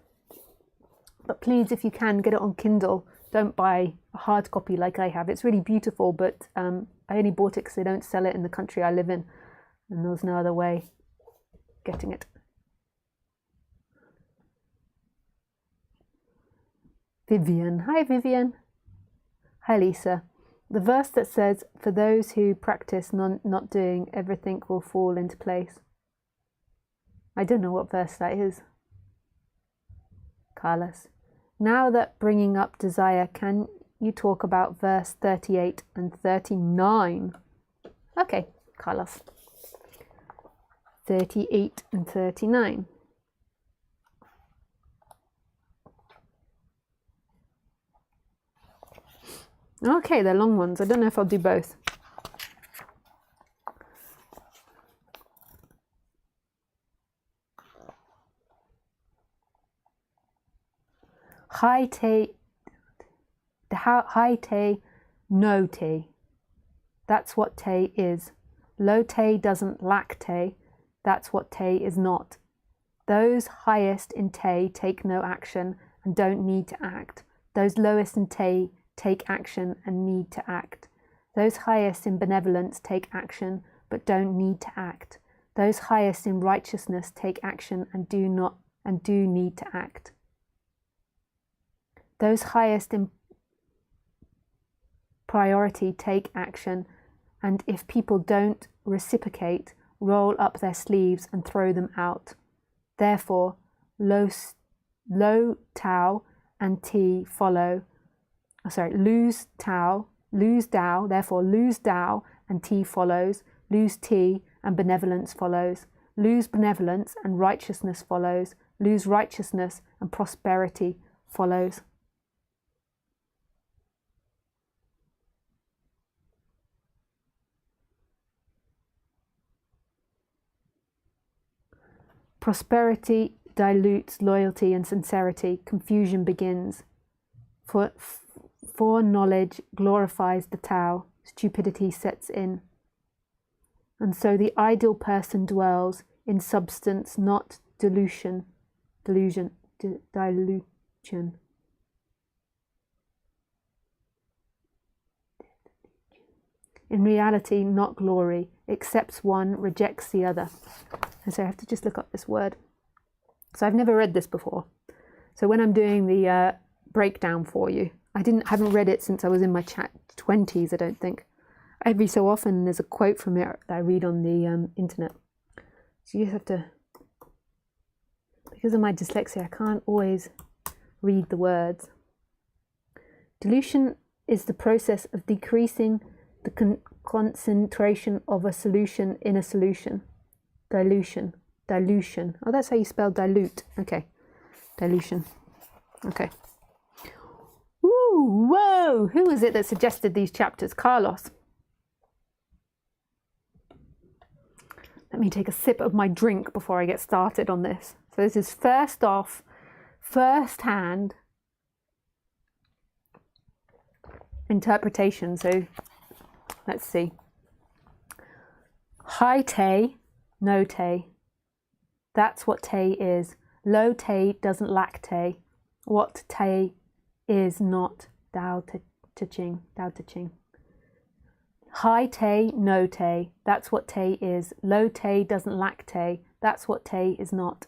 But please, if you can, get it on Kindle. Don't buy a hard copy like I have. It's really beautiful, but I only bought it because they don't sell it in the country I live in, and there was no other way getting it. Vivian. Hi, Vivian. Hi, Lisa. The verse that says, for those who practice not doing, everything will fall into place. I don't know what verse that is. Carlos. Now that bringing up desire, can you talk about verse 38 and 39? Okay, Carlos. 38 and 39. Okay, they're long ones. I don't know if I'll do both. Hai te, no te. That's what te is. Lo te doesn't lack te. That's what te is not. Those highest in te take no action and don't need to act. Those lowest in te take action and need to act. Those highest in benevolence take action but don't need to act. Those highest in righteousness take action and do need to act. Those highest in priority take action, and if people don't reciprocate, roll up their sleeves and throw them out. Therefore, lo Tao and Ti follow. Lose Tao, therefore lose Tao and Ti follows. Lose Ti and benevolence follows. Lose benevolence and righteousness follows. Lose righteousness and prosperity follows. Prosperity dilutes loyalty and sincerity. Confusion begins. For knowledge glorifies the Tao, stupidity sets in. And so the ideal person dwells in substance, not dilution. In reality, not glory, accepts one, rejects the other. And so I have to just look up this word. So I've never read this before. So when I'm doing the breakdown for you, I haven't read it since I was in my 20s, I don't think. Every so often there's a quote from it that I read on the internet. So you just have to, because of my dyslexia, I can't always read the words. Dilution is the process of decreasing the concentration of a solution in a solution. Dilution. Oh, that's how you spell dilute. Okay. Dilution. Okay. Woo, whoa! Who was it that suggested these chapters? Carlos. Let me take a sip of my drink before I get started on this. So this is first hand interpretation. So let's see. Hai te, no te. That's what te is. Lo te doesn't lack te. What te is not. Tao Te Ching. Hai te, no te. That's what te is. Lo te doesn't lack te. That's what te is not.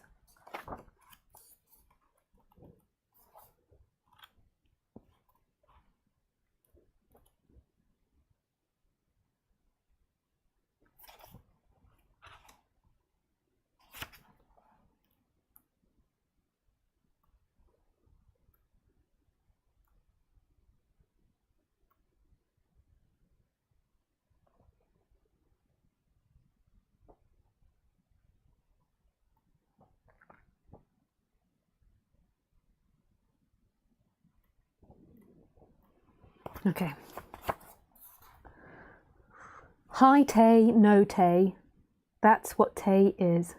Okay. Hai te, no te. That's what te is.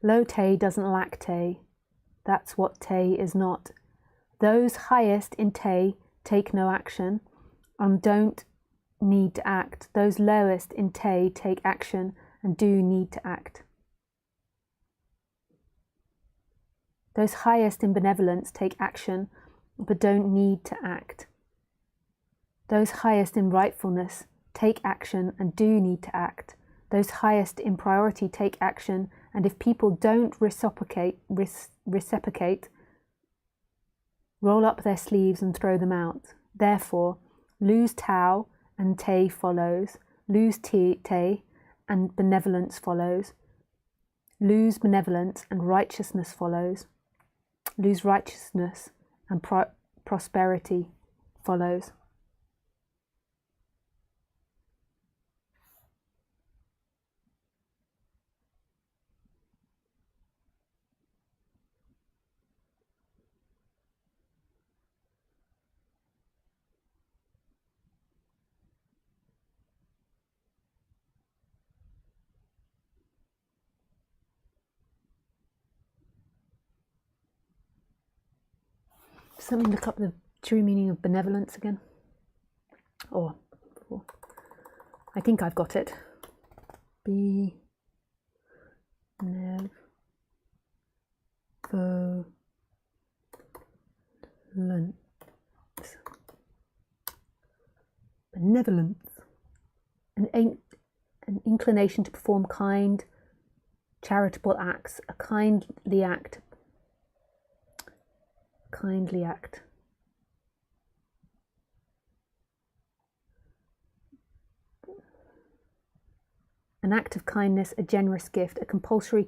Lo te doesn't lack te. That's what te is not. Those highest in te take no action and don't need to act. Those lowest in te take action and do need to act. Those highest in benevolence take action but don't need to act. Those highest in rightfulness take action and do need to act. Those highest in priority take action, and if people don't reciprocate, roll up their sleeves and throw them out. Therefore, lose Tao and Te follows. Lose Te and benevolence follows. Lose benevolence and righteousness follows. lose righteousness, and prosperity follows. Does let me look up the true meaning of benevolence again? Or I think I've got it. Benevolence. Benevolence. An inclination to perform kind, charitable acts, a kindly act. Kindly act. An act of kindness, a generous gift, a compulsory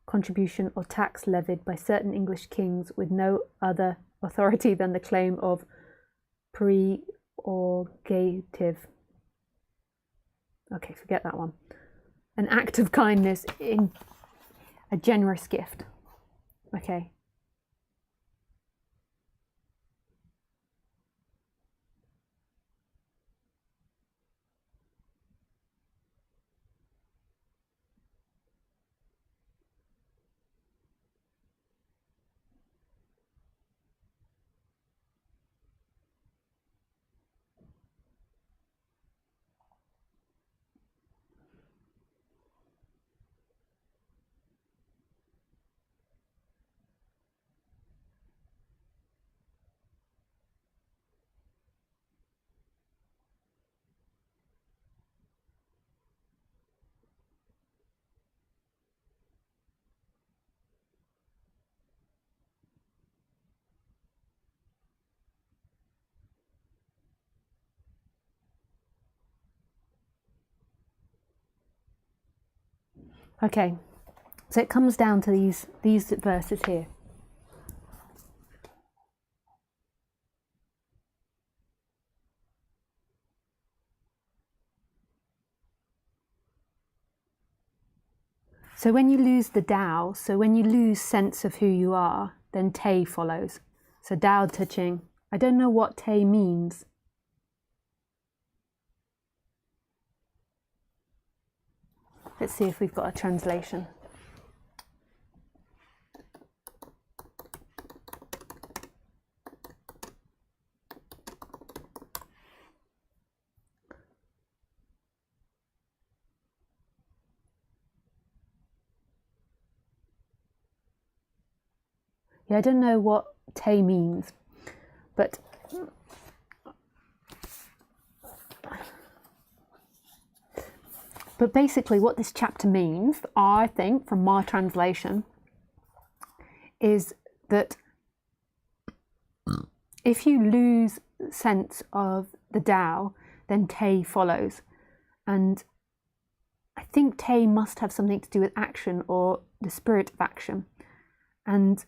contribution or tax levied by certain English kings with no other authority than the claim of prerogative. Okay, forget that one. An act of kindness in a generous gift. Okay. Okay, so it comes down to these verses here. So when you lose the Tao, so when you lose sense of who you are, then Te follows. So Tao Te Ching. I don't know what Te means. Let's see if we've got a translation. Yeah, I don't know what Te means, but basically what this chapter means, I think, from my translation, is that if you lose sense of the Tao, then Te follows. And I think Te must have something to do with action or the spirit of action. And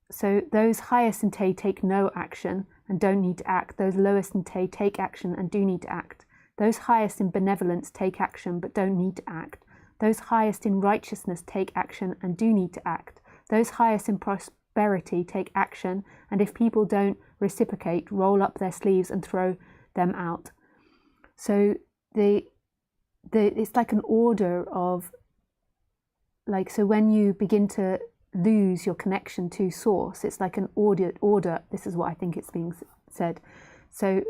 so those highest in Te take no action and don't need to act. Those lowest in Te take action and do need to act. Those highest in benevolence take action but don't need to act. Those highest in righteousness take action and do need to act. Those highest in prosperity take action, and if people don't reciprocate, roll up their sleeves and throw them out. So it's like an order of, like, so when you begin to lose your connection to source, it's like an order. This is what I think it's being said. So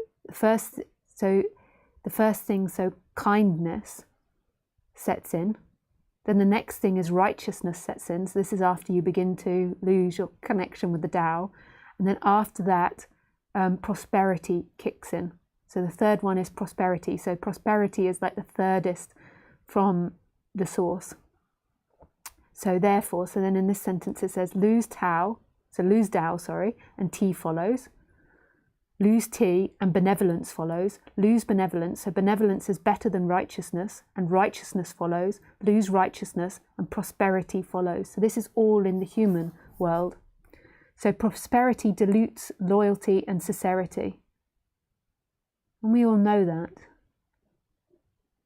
the first thing, so kindness sets in. Then the next thing is righteousness sets in. So this is after you begin to lose your connection with the Tao. And then after that, prosperity kicks in. So the third one is prosperity. So prosperity is like the thirdest from the source. So therefore, so then in this sentence it says lose Tao, and Te follows. Lose tea and benevolence follows. Lose benevolence, so benevolence is better than righteousness, and righteousness follows. Lose righteousness and prosperity follows. So this is all in the human world. So prosperity dilutes loyalty and sincerity. And we all know that.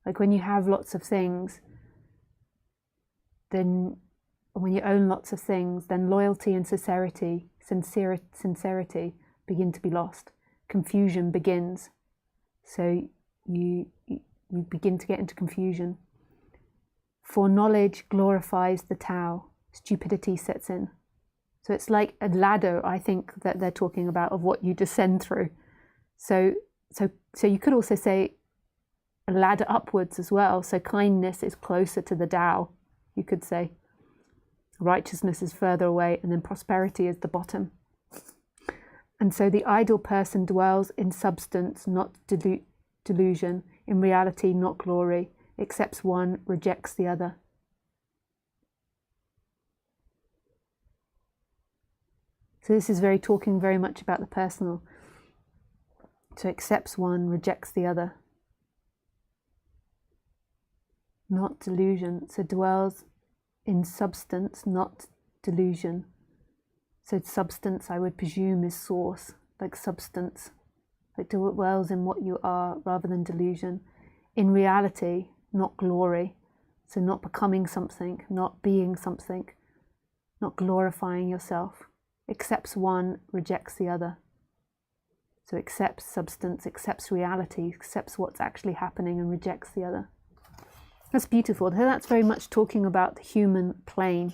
Like when you have lots of things, then when you own lots of things, then loyalty and sincerity begin to be lost. Confusion begins. So you begin to get into confusion. For knowledge glorifies the Tao, stupidity sets in. So it's like a ladder, I think, that they're talking about, of what you descend through. So you could also say a ladder upwards as well. So kindness is closer to the Tao, you could say. Righteousness is further away, and then prosperity is the bottom. And so the idle person dwells in substance, not delusion, in reality, not glory, accepts one, rejects the other. So this is talking very much about the personal. So accepts one, rejects the other. Not delusion. So dwells in substance, not delusion. So substance, I would presume, is source, like substance. Like dwells in what you are rather than delusion. In reality, not glory. So not becoming something, not being something, not glorifying yourself. Accepts one, rejects the other. So accepts substance, accepts reality, accepts what's actually happening, and rejects the other. That's beautiful. So that's very much talking about the human plane.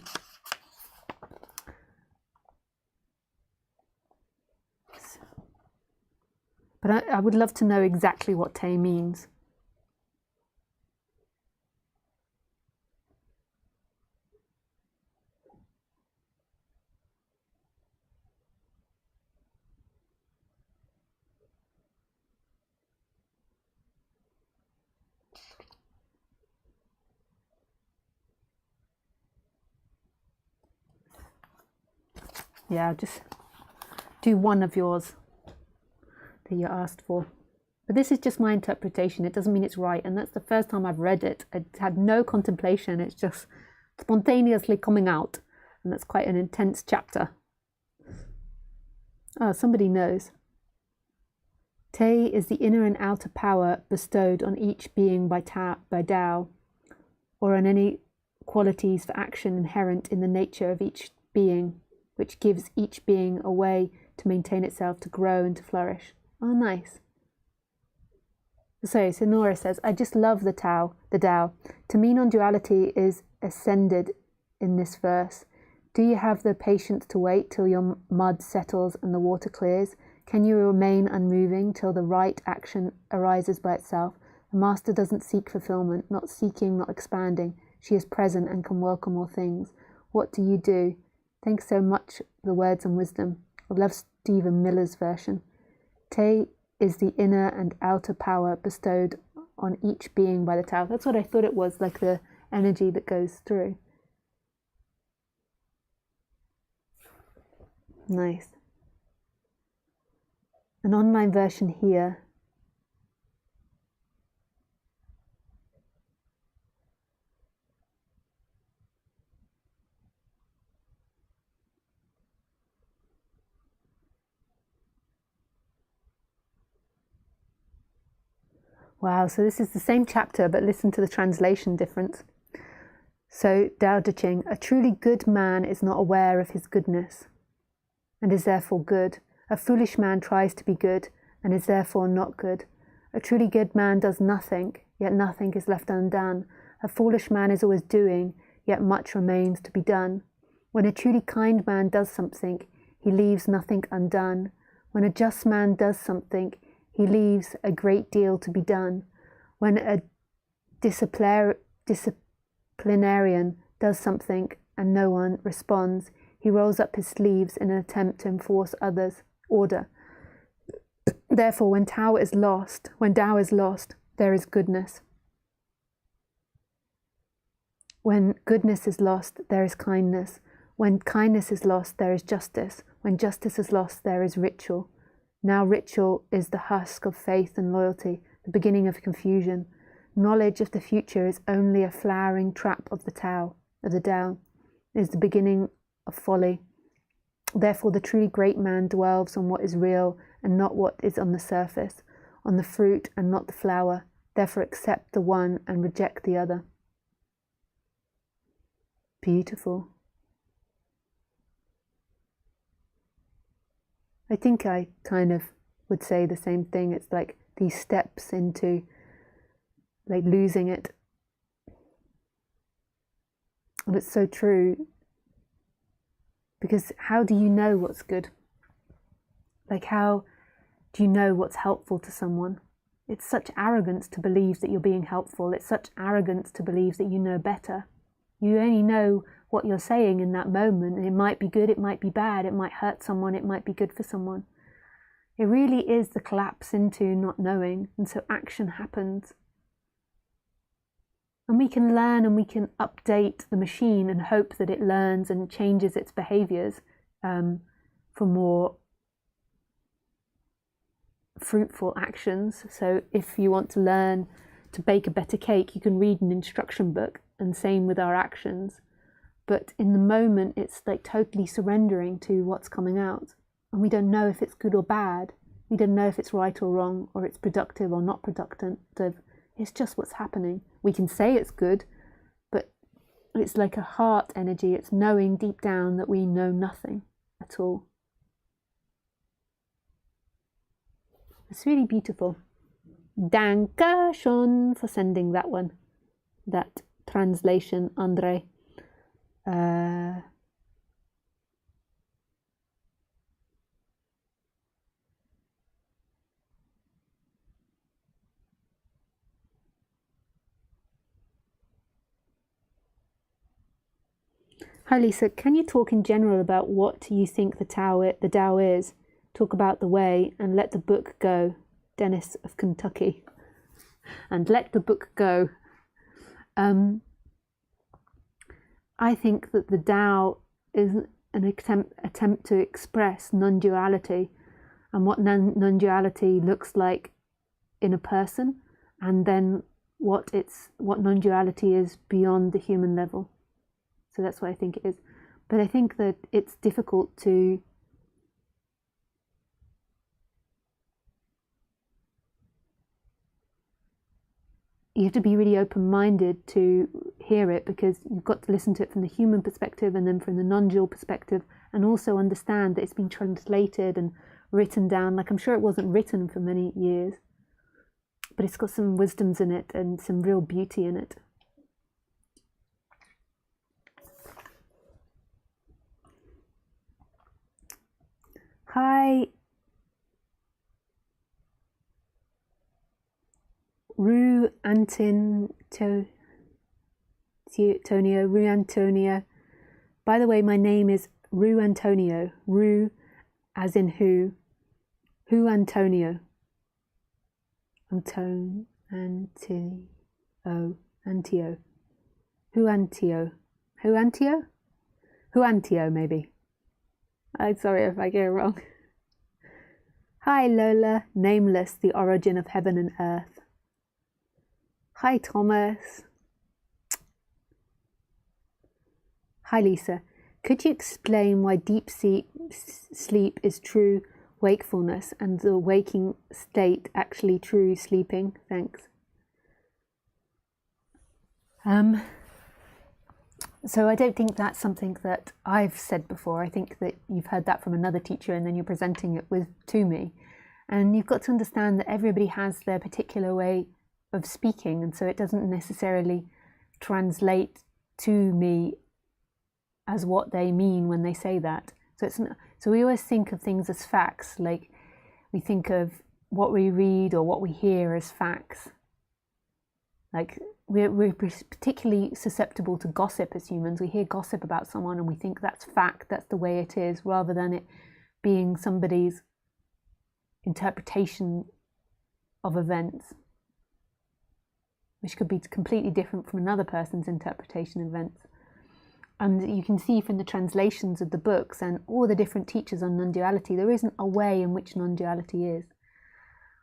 But I would love to know exactly what Te means. Yeah, I'll just do one of yours that you asked for. But this is just my interpretation. It doesn't mean it's right. And that's the first time I've read it. I had no contemplation. It's just spontaneously coming out. And that's quite an intense chapter. Oh, somebody knows. Te is the inner and outer power bestowed on each being by Tao, or on any qualities for action inherent in the nature of each being, which gives each being a way to maintain itself, to grow and to flourish. Oh, nice. So Nora says, I just love the Tao. To me, non-duality is ascended in this verse. Do you have the patience to wait till your mud settles and the water clears? Can you remain unmoving till the right action arises by itself? The master doesn't seek fulfillment, not seeking, not expanding. She is present and can welcome all things. What do you do? Thanks so much for the words and wisdom. I love Stephen Miller's version. Te is the inner and outer power bestowed on each being by the Tao. That's what I thought it was, like the energy that goes through. Nice. An online version here. Wow, so this is the same chapter, but listen to the translation difference. So, Tao Te Ching, a truly good man is not aware of his goodness, and is therefore good. A foolish man tries to be good, and is therefore not good. A truly good man does nothing, yet nothing is left undone. A foolish man is always doing, yet much remains to be done. When a truly kind man does something, he leaves nothing undone. When a just man does something, he leaves a great deal to be done. When a disciplinarian does something and no one responds, he rolls up his sleeves in an attempt to enforce others' order. Therefore, when Tao is lost, there is goodness. When goodness is lost, there is kindness. When kindness is lost, there is justice. When justice is lost, there is ritual. Now ritual is the husk of faith and loyalty, the beginning of confusion. Knowledge of the future is only a flowering trap of the Tao, of the Tao. It is the beginning of folly. Therefore, the truly great man dwells on what is real and not what is on the surface, on the fruit and not the flower. Therefore, accept the one and reject the other. Beautiful. I think I kind of would say the same thing. It's like these steps into like losing it. And it's so true. Because how do you know what's good? Like, how do you know what's helpful to someone? It's such arrogance to believe that you're being helpful. It's such arrogance to believe that you know better. You only know what you're saying in that moment. And it might be good, it might be bad, it might hurt someone, it might be good for someone. It really is the collapse into not knowing. And so action happens. And we can learn and we can update the machine and hope that it learns and changes its behaviors for more fruitful actions. So if you want to learn to bake a better cake, you can read an instruction book, and same with our actions. But in the moment, it's like totally surrendering to what's coming out. And we don't know if it's good or bad. We don't know if it's right or wrong, or it's productive or not productive. It's just what's happening. We can say it's good, but it's like a heart energy. It's knowing deep down that we know nothing at all. It's really beautiful. Danke schön for sending that one, that translation, Andre. Hi Lisa, can you talk in general about what you think the Tao is? Talk about the way and let the book go. Dennis of Kentucky. And let the book go. I think that the Tao is an attempt to express non-duality and what non-duality looks like in a person, and then what non-duality is beyond the human level. So that's what I think it is. But I think that it's difficult to you have to be really open-minded to hear it, because you've got to listen to it from the human perspective and then from the non-dual perspective, and also understand that it's been translated and written down. Like, I'm sure it wasn't written for many years, but it's got some wisdoms in it and some real beauty in it. Hi, Ru Antonio. By the way, my name is Ru Antonio. Ru as in who. Who Antonio. Antio. Antio. Who Antio. Who Antio? Who Antio, maybe. I'm sorry if I get it wrong. Hi Lola, nameless, the origin of heaven and earth. Hi Thomas. Hi Lisa. Could you explain why deep sleep is true wakefulness and the waking state actually true sleeping? Thanks. So I don't think that's something that I've said before. I think that you've heard that from another teacher and then you're presenting it to me. And you've got to understand that everybody has their particular way of speaking, and so it doesn't necessarily translate to me as what they mean when they say that. So we always think of things as facts, like we think of what we read or what we hear as facts. Like we're particularly susceptible to gossip as humans. We hear gossip about someone and we think that's fact, that's the way it is, rather than it being somebody's interpretation of events, which could be completely different from another person's interpretation of events. And you can see from the translations of the books and all the different teachers on non-duality, there isn't a way in which non-duality is.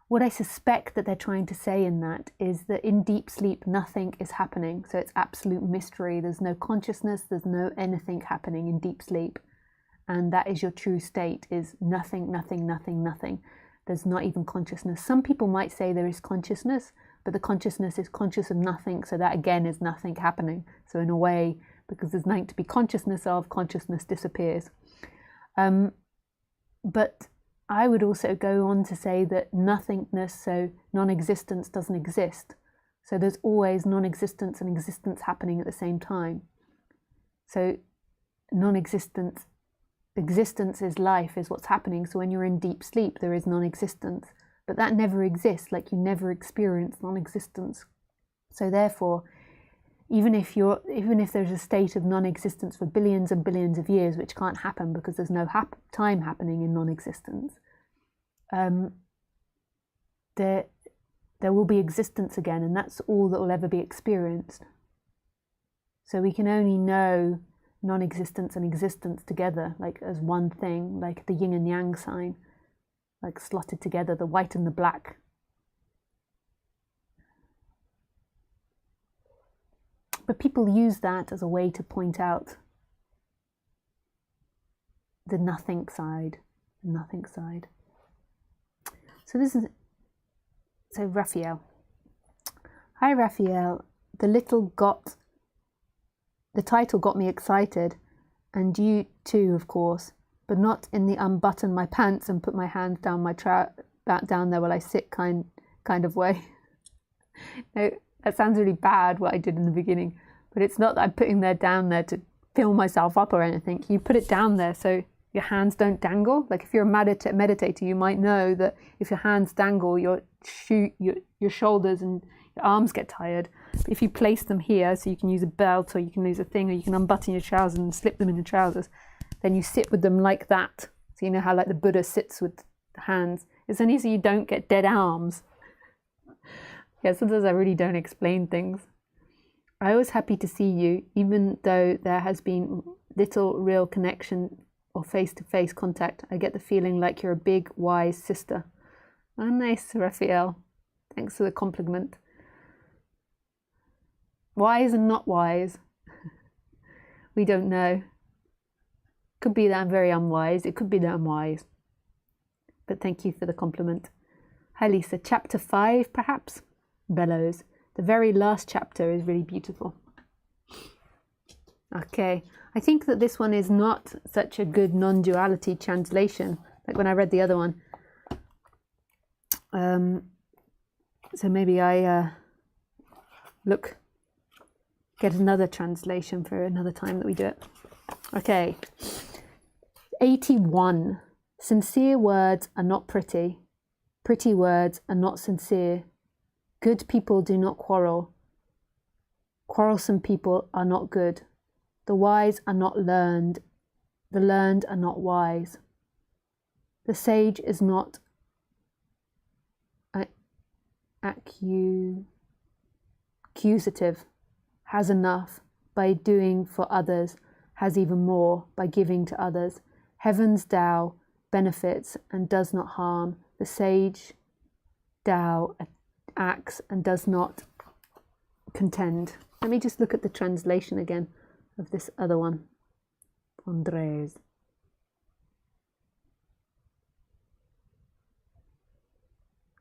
What I suspect that they're trying to say in that is that in deep sleep, nothing is happening. So it's absolute mystery. There's no consciousness. There's no anything happening in deep sleep. And that is your true state, is nothing, nothing, nothing, nothing. There's not even consciousness. Some people might say there is consciousness, but the consciousness is conscious of nothing. So that again is nothing happening. So in a way, because there's nothing to be consciousness of, consciousness disappears. But I would also go on to say that nothingness, so non-existence, doesn't exist. So there's always non-existence and existence happening at the same time. So non-existence, existence is life, is what's happening. So when you're in deep sleep, there is non-existence. But that never exists, like you never experience non-existence. So therefore, even if there's a state of non-existence for billions and billions of years, which can't happen because there's no time happening in non-existence, there will be existence again, and that's all that will ever be experienced. So we can only know non-existence and existence together, like as one thing, like the yin and yang sign, like slotted together, the white and the black. But people use that as a way to point out the nothing side, the nothing side. So Raphael. Hi Raphael, the title got me excited, and you too, of course, but not in the unbutton my pants and put my hands down down there while I sit kind of way. No, that sounds really bad, what I did in the beginning, but it's not that I'm putting down there to fill myself up or anything. You put it down there so your hands don't dangle. Like if you're a meditator, you might know that if your hands dangle, your shoulders and your arms get tired. But if you place them here, so you can use a belt or you can use a thing, or you can unbutton your trousers and slip them in the trousers, then you sit with them like that. So you know how like the Buddha sits with the hands. It's only so you don't get dead arms. Yeah, sometimes I really don't explain things. I was happy to see you, even though there has been little real connection or face-to-face contact. I get the feeling like you're a big, wise sister. Oh, nice, Raphael. Thanks for the compliment. Wise and not wise. We don't know. Could be that I'm very unwise. It could be that I'm wise. But thank you for the compliment. Hi, Lisa. Chapter 5, perhaps? Bellows. The very last chapter is really beautiful. Okay, I think that this one is not such a good non-duality translation, like when I read the other one. So maybe I get another translation for another time that we do it. Okay, 81. Sincere words are not pretty. Pretty words are not sincere. Good people do not quarrel. Quarrelsome people are not good. The wise are not learned. The learned are not wise. The sage is not accusative, has enough by doing for others, has even more by giving to others. Heaven's Tao benefits and does not harm. The sage Tao acts and does not contend. Let me just look at the translation again of this other one. Andres.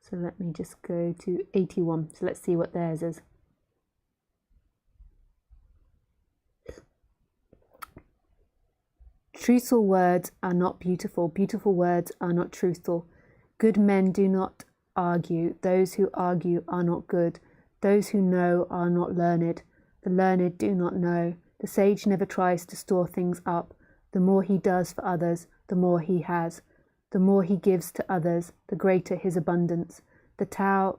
So let me just go to 81. So let's see what theirs is. Truthful words are not beautiful. Beautiful words are not truthful. Good men do not argue. Those who argue are not good. Those who know are not learned. The learned do not know. The sage never tries to store things up. The more he does for others, the more he has. The more he gives to others, the greater his abundance. The Tao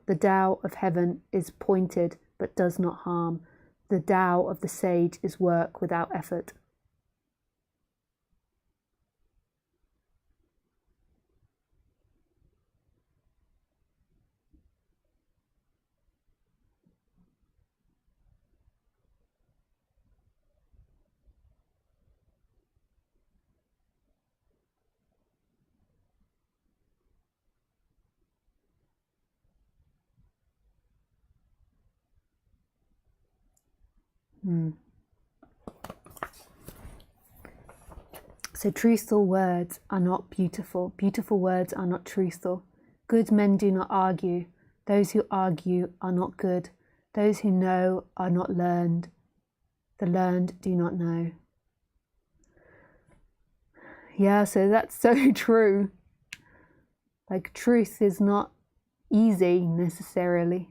of heaven is pointed but does not harm. The Tao of the sage is work without effort. So truthful words are not beautiful. Beautiful words are not truthful. Good men do not argue. Those who argue are not good. Those who know are not learned. The learned do not know. Yeah, so that's so true. Like, truth is not easy necessarily.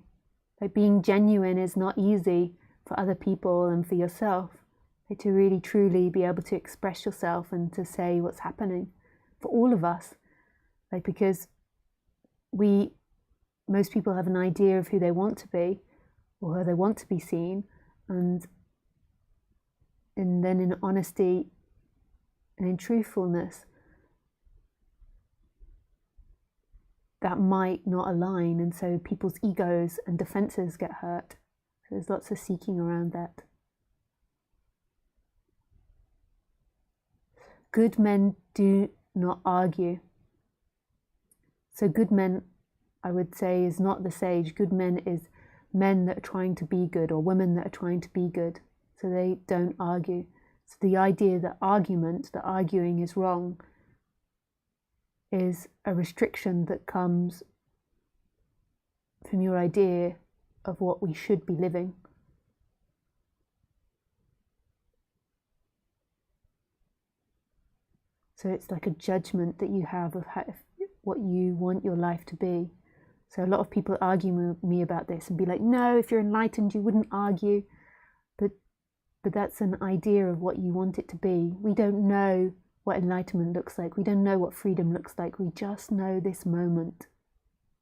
Like, being genuine is not easy for other people and for yourself. Like, to really truly be able to express yourself and to say what's happening for all of us. Like, because most people have an idea of who they want to be or how they want to be seen, and then in honesty and in truthfulness, that might not align, and so people's egos and defenses get hurt. So there's lots of seeking around that. Good men do not argue. So good men, I would say, is not the sage. Good men is men that are trying to be good, or women that are trying to be good. So they don't argue. So the idea that arguing is wrong, is a restriction that comes from your idea of what we should be living. So it's like a judgment that you have of what you want your life to be. So a lot of people argue with me about this and be like, no, if you're enlightened, you wouldn't argue. But that's an idea of what you want it to be. We don't know what enlightenment looks like. We don't know what freedom looks like. We just know this moment.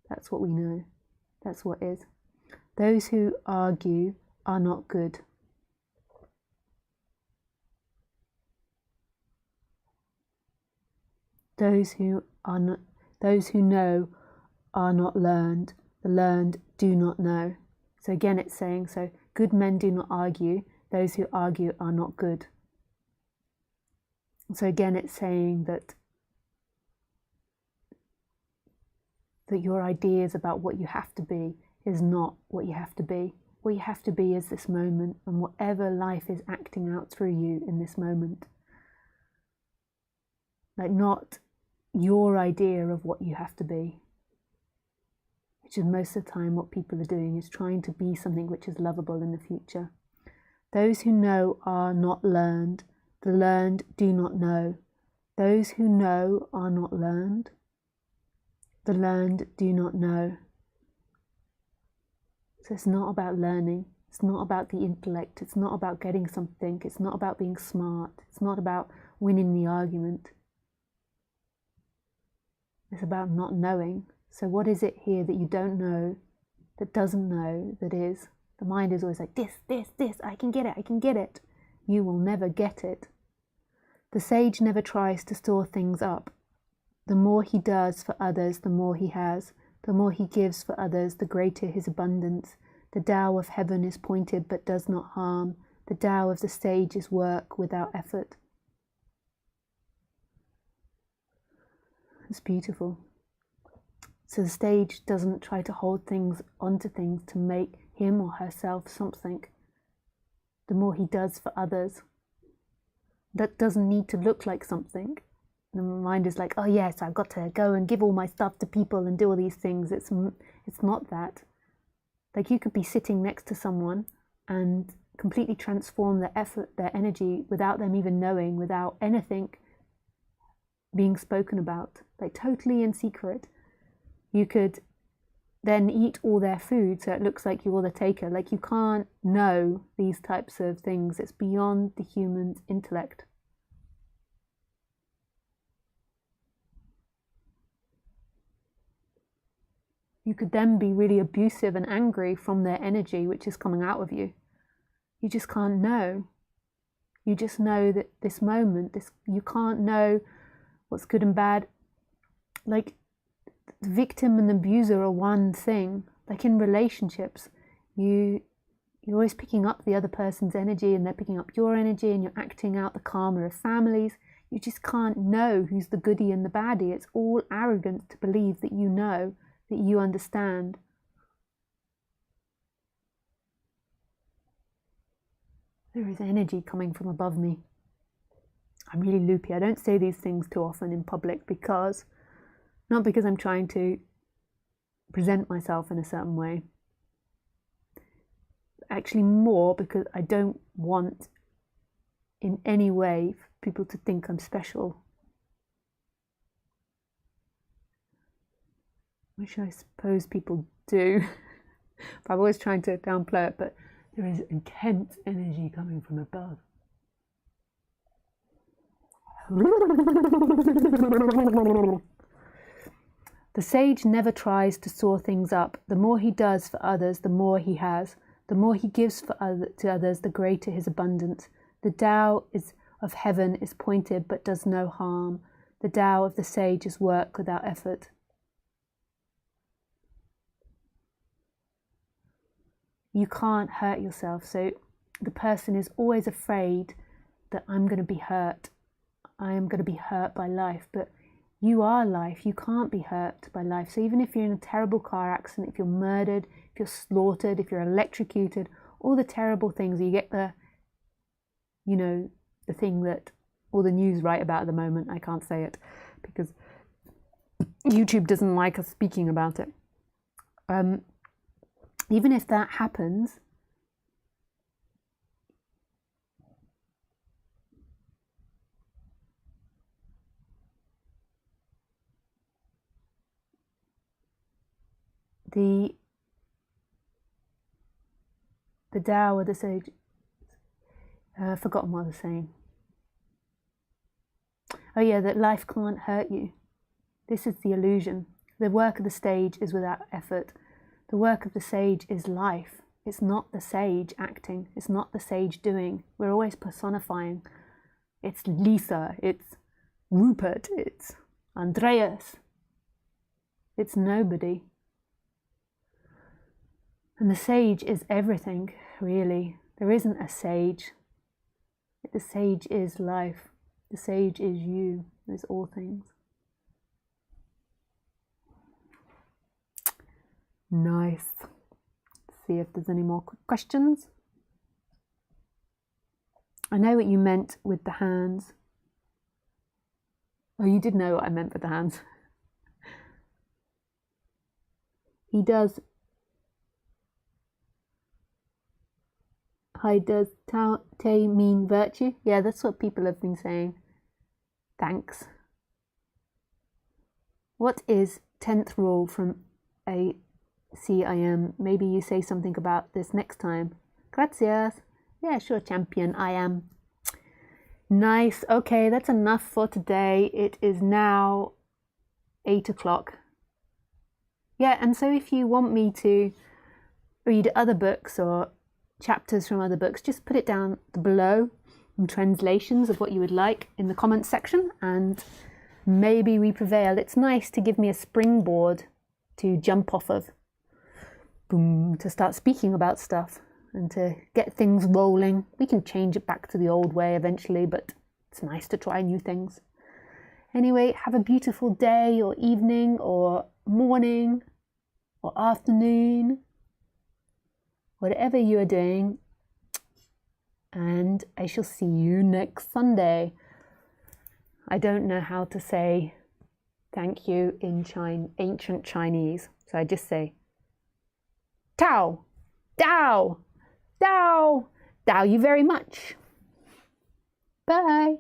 That's what we know. That's what is. Those who argue are not good. Those who know are not learned. The learned do not know. So again, it's saying, so good men do not argue. Those who argue are not good. So again, it's saying that your ideas about what you have to be is not what you have to be. What you have to be is this moment, and whatever life is acting out through you in this moment. Like, not your idea of what you have to be, which is most of the time what people are doing, is trying to be something which is lovable in the future. Those who know are not learned. The learned do not know. Those who know are not learned. The learned do not know. So it's not about learning. It's not about the intellect. It's not about getting something. It's not about being smart. It's not about winning the argument. It's about not knowing. So what is it here that you don't know, that doesn't know, that is? The mind is always like, this, I can get it. You will never get it. The sage never tries to store things up. The more he does for others, the more he has. The more he gives for others, the greater his abundance. The Tao of heaven is pointed but does not harm. The Tao of the sage is work without effort. It's beautiful. So the sage doesn't try to hold things onto things to make him or herself something. The more he does for others, that doesn't need to look like something. The mind is like, oh yes, I've got to go and give all my stuff to people and do all these things. It's not that. Like, you could be sitting next to someone and completely transform their effort, their energy, without them even knowing, without anything being spoken about, like totally in secret. You could then eat all their food so it looks like you're the taker. Like, you can't know these types of things. It's beyond the human's intellect. You could then be really abusive and angry from their energy, which is coming out of you. You just can't know. You just know that this moment, you can't know what's good and bad. Like, the victim and the abuser are one thing. Like, in relationships, you're always picking up the other person's energy, and they're picking up your energy, and you're acting out the karma of families. You just can't know who's the goodie and the baddie. It's all arrogance to believe that you know, that you understand. There is energy coming from above me. I'm really loopy. I don't say these things too often in public not because I'm trying to present myself in a certain way. Actually more because I don't want in any way for people to think I'm special. Which I suppose people do. But I'm always trying to downplay it, but there is intense energy coming from above. The sage never tries to soar things up. The more he does for others, the more he has. The more he gives to others, the greater his abundance. The Tao of heaven is pointed but does no harm. The Tao of the sage is work without effort. You can't hurt yourself, so the person is always afraid that I'm going to be hurt. I am going to be hurt by life, but you are life. You can't be hurt by life. So even if you're in a terrible car accident, if you're murdered, if you're slaughtered, if you're electrocuted, all the terrible things, you get the thing that all the news write about at the moment. I can't say it because YouTube doesn't like us speaking about it. Even if that happens, the Tao or the sage, I've forgotten what I was saying. Oh yeah, that life can't hurt you. This is the illusion. The work of the sage is without effort. The work of the sage is life. It's not the sage acting. It's not the sage doing. We're always personifying. It's Lisa. It's Rupert. It's Andreas. It's nobody. And the sage is everything, really. There isn't a sage. The sage is life. The sage is you. Is all things. Nice. Let's see if there's any more quick questions. I know what you meant with the hands. Oh, you did know what I meant with the hands. He does. Hi, does Tao Te mean virtue? Yeah, that's what people have been saying. Thanks. What is 10th rule from a CIM? Maybe you say something about this next time. Gracias. Yeah, sure, champion. I am. Nice. Okay, that's enough for today. It is now 8 o'clock. Yeah, and so if you want me to read other books or chapters from other books, just put it down below in translations of what you would like in the comments section, and maybe we prevail. It's nice to give me a springboard to jump off of, boom, to start speaking about stuff and to get things rolling. We can change it back to the old way eventually, but it's nice to try new things. Anyway, have a beautiful day or evening or morning or afternoon, whatever you are doing, and I shall see you next Sunday. I don't know how to say thank you in ancient Chinese, so I just say Tao, Tao, Tao, Tao you very much. Bye.